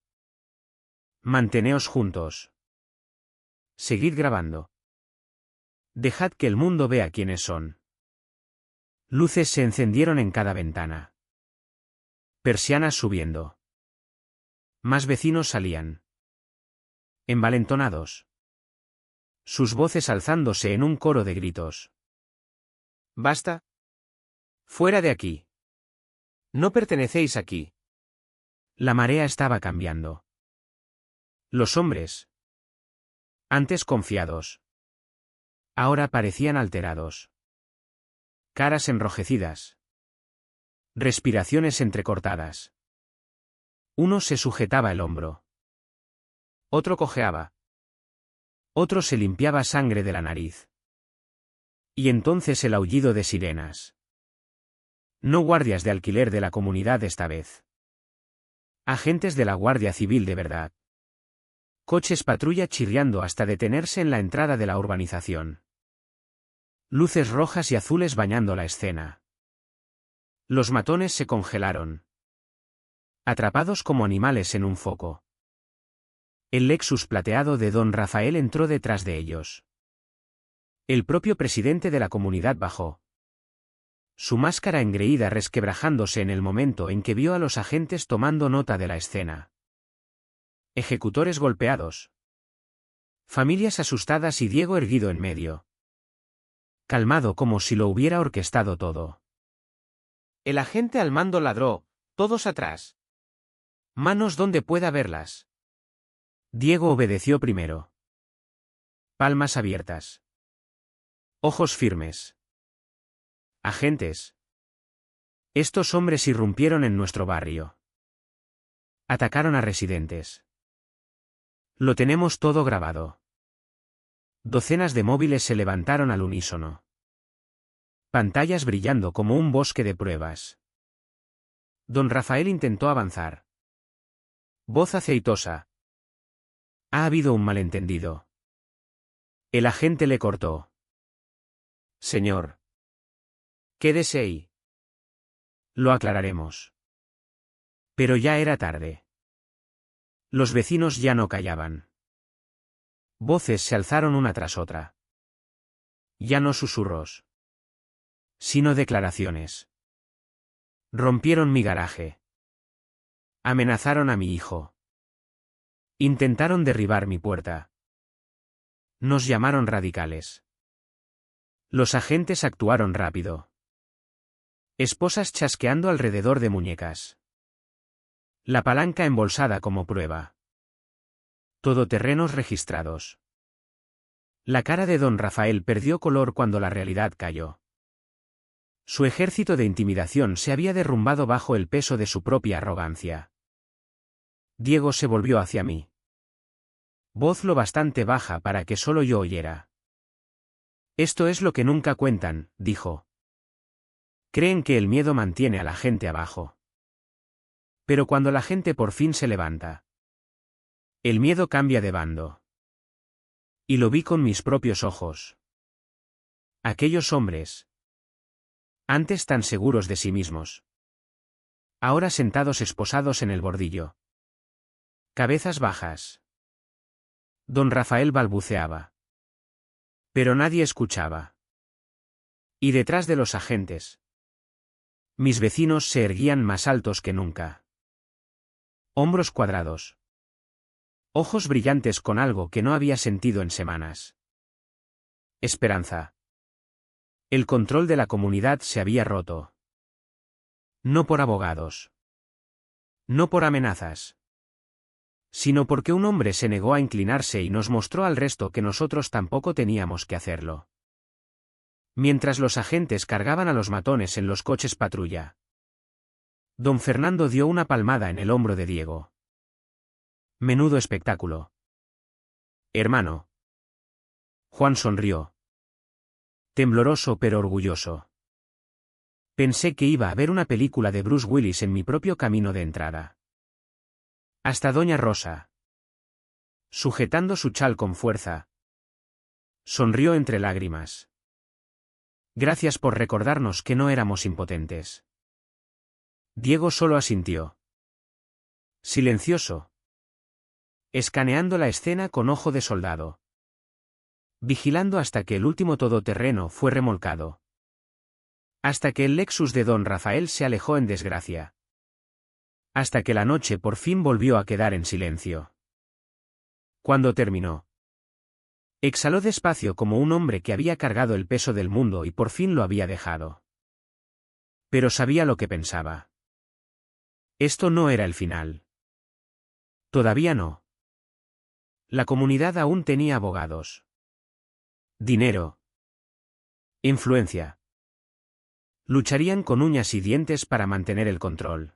A: Manteneos juntos. Seguid grabando. Dejad que el mundo vea quiénes son. Luces se encendieron en cada ventana. Persianas subiendo. Más vecinos salían. Envalentonados. Sus voces alzándose en un coro de gritos. ¡Basta! ¡Fuera de aquí! No pertenecéis aquí. La marea estaba cambiando. Los hombres, antes confiados, ahora parecían alterados. Caras enrojecidas. Respiraciones entrecortadas. Uno se sujetaba el hombro. Otro cojeaba. Otro se limpiaba sangre de la nariz. Y entonces el aullido de sirenas. No guardias de alquiler de la comunidad esta vez. Agentes de la Guardia Civil de verdad. Coches patrulla chirriando hasta detenerse en la entrada de la urbanización. Luces rojas y azules bañando la escena. Los matones se congelaron, atrapados como animales en un foco. El Lexus plateado de don Rafael entró detrás de ellos. El propio presidente de la comunidad bajó, su máscara engreída resquebrajándose en el momento en que vio a los agentes tomando nota de la escena. Ejecutores golpeados, familias asustadas y Diego erguido en medio, calmado como si lo hubiera orquestado todo. El agente al mando ladró: todos atrás. Manos donde pueda verlas. Diego obedeció primero. Palmas abiertas. Ojos firmes. Agentes. Estos hombres irrumpieron en nuestro barrio. Atacaron a residentes. Lo tenemos todo grabado. Docenas de móviles se levantaron al unísono. Pantallas brillando como un bosque de pruebas. Don Rafael intentó avanzar. Voz aceitosa. Ha habido un malentendido. El agente le cortó. Señor. Quédese ahí. Lo aclararemos. Pero ya era tarde. Los vecinos ya no callaban. Voces se alzaron una tras otra. Ya no susurros, sino declaraciones. Rompieron mi garaje. Amenazaron a mi hijo. Intentaron derribar mi puerta. Nos llamaron radicales. Los agentes actuaron rápido. Esposas chasqueando alrededor de muñecas. La palanca embolsada como prueba. Todoterrenos registrados. La cara de don Rafael perdió color cuando la realidad cayó. Su ejército de intimidación se había derrumbado bajo el peso de su propia arrogancia. Diego se volvió hacia mí. Voz lo bastante baja para que solo yo oyera. Esto es lo que nunca cuentan, dijo. Creen que el miedo mantiene a la gente abajo. Pero cuando la gente por fin se levanta, el miedo cambia de bando. Y lo vi con mis propios ojos. Aquellos hombres, antes tan seguros de sí mismos, ahora sentados esposados en el bordillo. Cabezas bajas. Don Rafael balbuceaba. Pero nadie escuchaba. Y detrás de los agentes, mis vecinos se erguían más altos que nunca. Hombros cuadrados. Ojos brillantes con algo que no había sentido en semanas. Esperanza. El control de la comunidad se había roto. No por abogados. No por amenazas. Sino porque un hombre se negó a inclinarse y nos mostró al resto que nosotros tampoco teníamos que hacerlo. Mientras los agentes cargaban a los matones en los coches patrulla, don Fernando dio una palmada en el hombro de Diego. Menudo espectáculo. Hermano. Juan sonrió. Tembloroso pero orgulloso. Pensé que iba a ver una película de Bruce Willis en mi propio camino de entrada. Hasta doña Rosa, sujetando su chal con fuerza, sonrió entre lágrimas. Gracias por recordarnos que no éramos impotentes. Diego solo asintió. Silencioso. Escaneando la escena con ojo de soldado. Vigilando hasta que el último todoterreno fue remolcado. Hasta que el Lexus de don Rafael se alejó en desgracia. Hasta que la noche por fin volvió a quedar en silencio. Cuando terminó, exhaló despacio como un hombre que había cargado el peso del mundo y por fin lo había dejado. Pero sabía lo que pensaba. Esto no era el final. Todavía no. La comunidad aún tenía abogados. Dinero. Influencia. Lucharían con uñas y dientes para mantener el control.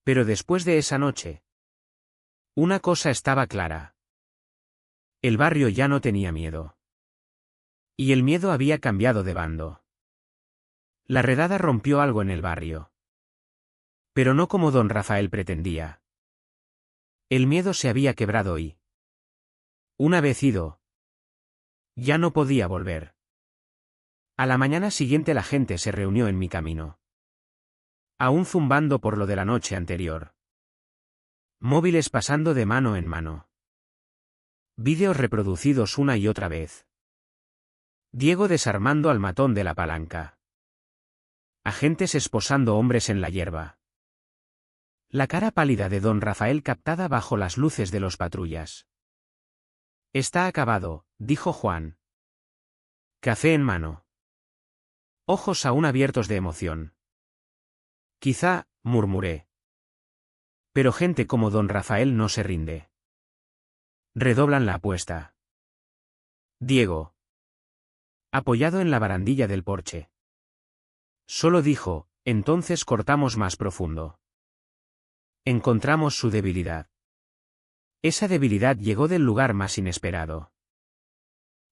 A: Pero después de esa noche, una cosa estaba clara. El barrio ya no tenía miedo. Y el miedo había cambiado de bando. La redada rompió algo en el barrio. Pero no como don Rafael pretendía. El miedo se había quebrado y, una vez ido, ya no podía volver. A la mañana siguiente la gente se reunió en mi camino. Aún zumbando por lo de la noche anterior. Móviles pasando de mano en mano. Vídeos reproducidos una y otra vez. Diego desarmando al matón de la palanca. Agentes esposando hombres en la hierba. La cara pálida de don Rafael captada bajo las luces de los patrullas. Está acabado, dijo Juan. Café en mano. Ojos aún abiertos de emoción. Quizá, murmuré. Pero gente como don Rafael no se rinde. Redoblan la apuesta. Diego. Apoyado en la barandilla del porche. Solo dijo, entonces cortamos más profundo. Encontramos su debilidad. Esa debilidad llegó del lugar más inesperado.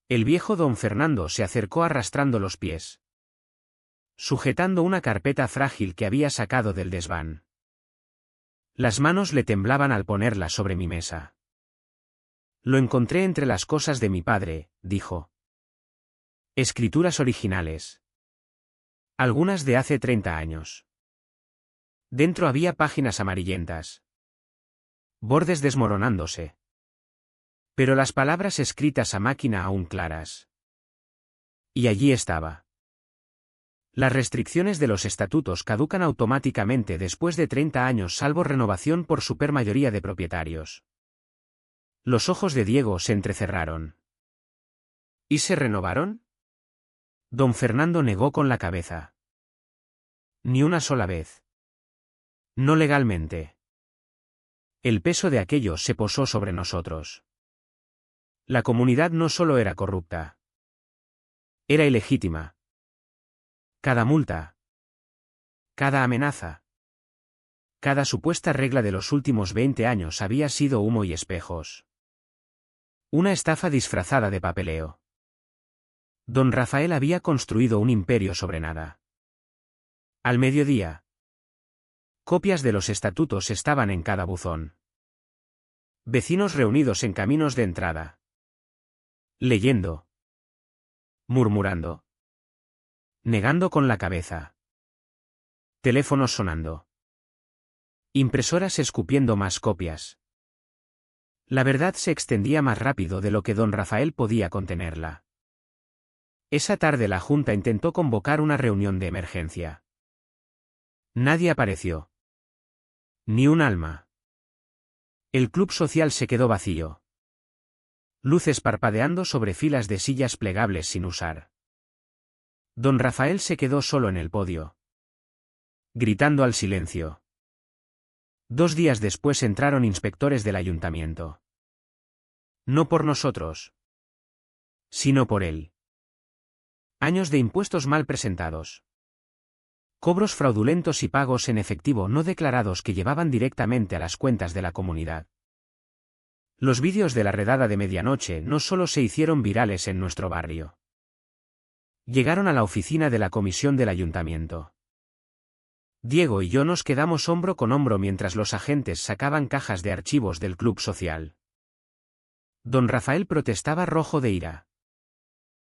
A: El viejo don Fernando se acercó arrastrando los pies. Sujetando una carpeta frágil que había sacado del desván. Las manos le temblaban al ponerla sobre mi mesa. Lo encontré entre las cosas de mi padre, dijo. Escrituras originales. Algunas de hace 30 años. Dentro había páginas amarillentas. Bordes desmoronándose. Pero las palabras escritas a máquina aún claras. Y allí estaba. Las restricciones de los estatutos caducan automáticamente después de 30 años salvo renovación por supermayoría de propietarios. Los ojos de Diego se entrecerraron. ¿Y se renovaron? Don Fernando negó con la cabeza. Ni una sola vez. No legalmente. El peso de aquello se posó sobre nosotros. La comunidad no solo era corrupta. Era ilegítima. Cada multa. Cada amenaza. Cada supuesta regla de los últimos 20 años había sido humo y espejos. Una estafa disfrazada de papeleo. Don Rafael había construido un imperio sobre nada. Al mediodía. Copias de los estatutos estaban en cada buzón. Vecinos reunidos en caminos de entrada. Leyendo. Murmurando. Negando con la cabeza. Teléfonos sonando. Impresoras escupiendo más copias. La verdad se extendía más rápido de lo que don Rafael podía contenerla. Esa tarde la Junta intentó convocar una reunión de emergencia. Nadie apareció. Ni un alma. El club social se quedó vacío. Luces parpadeando sobre filas de sillas plegables sin usar. Don Rafael se quedó solo en el podio. Gritando al silencio. 2 días después entraron inspectores del ayuntamiento. No por nosotros. Sino por él. Años de impuestos mal presentados. Cobros fraudulentos y pagos en efectivo no declarados que llevaban directamente a las cuentas de la comunidad. Los vídeos de la redada de medianoche no solo se hicieron virales en nuestro barrio. Llegaron a la oficina de la comisión del ayuntamiento. Diego y yo nos quedamos hombro con hombro mientras los agentes sacaban cajas de archivos del club social. Don Rafael protestaba rojo de ira.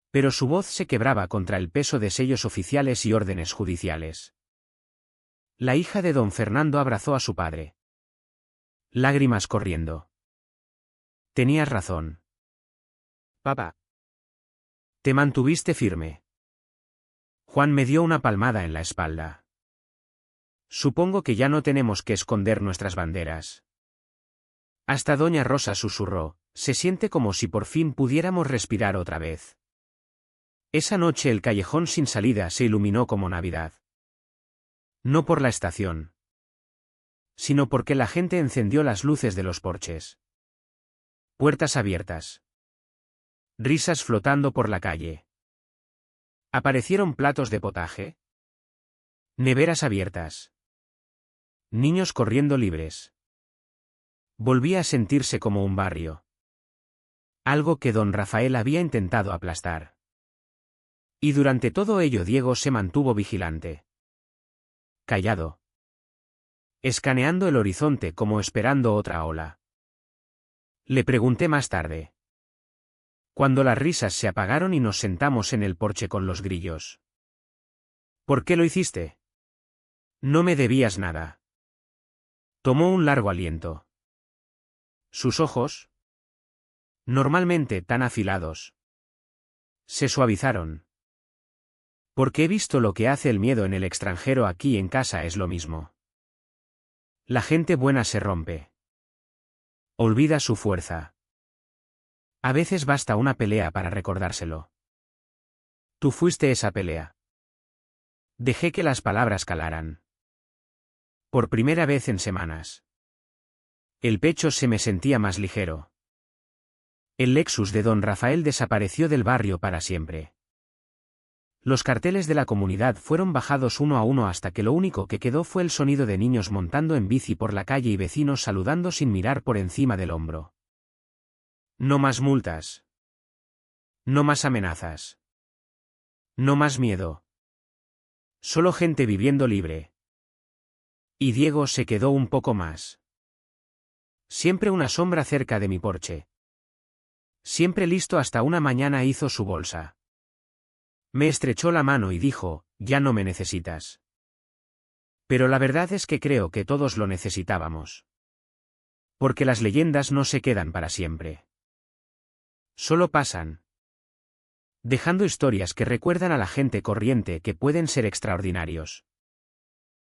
A: Pero su voz se quebraba contra el peso de sellos oficiales y órdenes judiciales. La hija de don Fernando abrazó a su padre. Lágrimas corriendo. Tenías razón. Papá. Te mantuviste firme. Juan me dio una palmada en la espalda. Supongo que ya no tenemos que esconder nuestras banderas. Hasta doña Rosa susurró, se siente como si por fin pudiéramos respirar otra vez. Esa noche el callejón sin salida se iluminó como Navidad. No por la estación. Sino porque la gente encendió las luces de los porches. Puertas abiertas. Risas flotando por la calle. Aparecieron platos de potaje. Neveras abiertas. Niños corriendo libres. Volvía a sentirse como un barrio. Algo que don Rafael había intentado aplastar. Y durante todo ello Diego se mantuvo vigilante. Callado. Escaneando el horizonte como esperando otra ola. Le pregunté más tarde. Cuando las risas se apagaron y nos sentamos en el porche con los grillos. ¿Por qué lo hiciste? No me debías nada. Tomó un largo aliento. Sus ojos, normalmente tan afilados, se suavizaron. Porque he visto lo que hace el miedo en el extranjero, aquí en casa es lo mismo. La gente buena se rompe. Olvida su fuerza. A veces basta una pelea para recordárselo. Tú fuiste esa pelea. Dejé que las palabras calaran. Por primera vez en semanas. El pecho se me sentía más ligero. El Lexus de don Rafael desapareció del barrio para siempre. Los carteles de la comunidad fueron bajados uno a uno hasta que lo único que quedó fue el sonido de niños montando en bici por la calle y vecinos saludando sin mirar por encima del hombro. No más multas. No más amenazas. No más miedo. Solo gente viviendo libre. Y Diego se quedó un poco más. Siempre una sombra cerca de mi porche. Siempre listo, hasta una mañana hizo su bolsa. Me estrechó la mano y dijo, ya no me necesitas. Pero la verdad es que creo que todos lo necesitábamos. Porque las leyendas no se quedan para siempre. Solo pasan. Dejando historias que recuerdan a la gente corriente que pueden ser extraordinarios.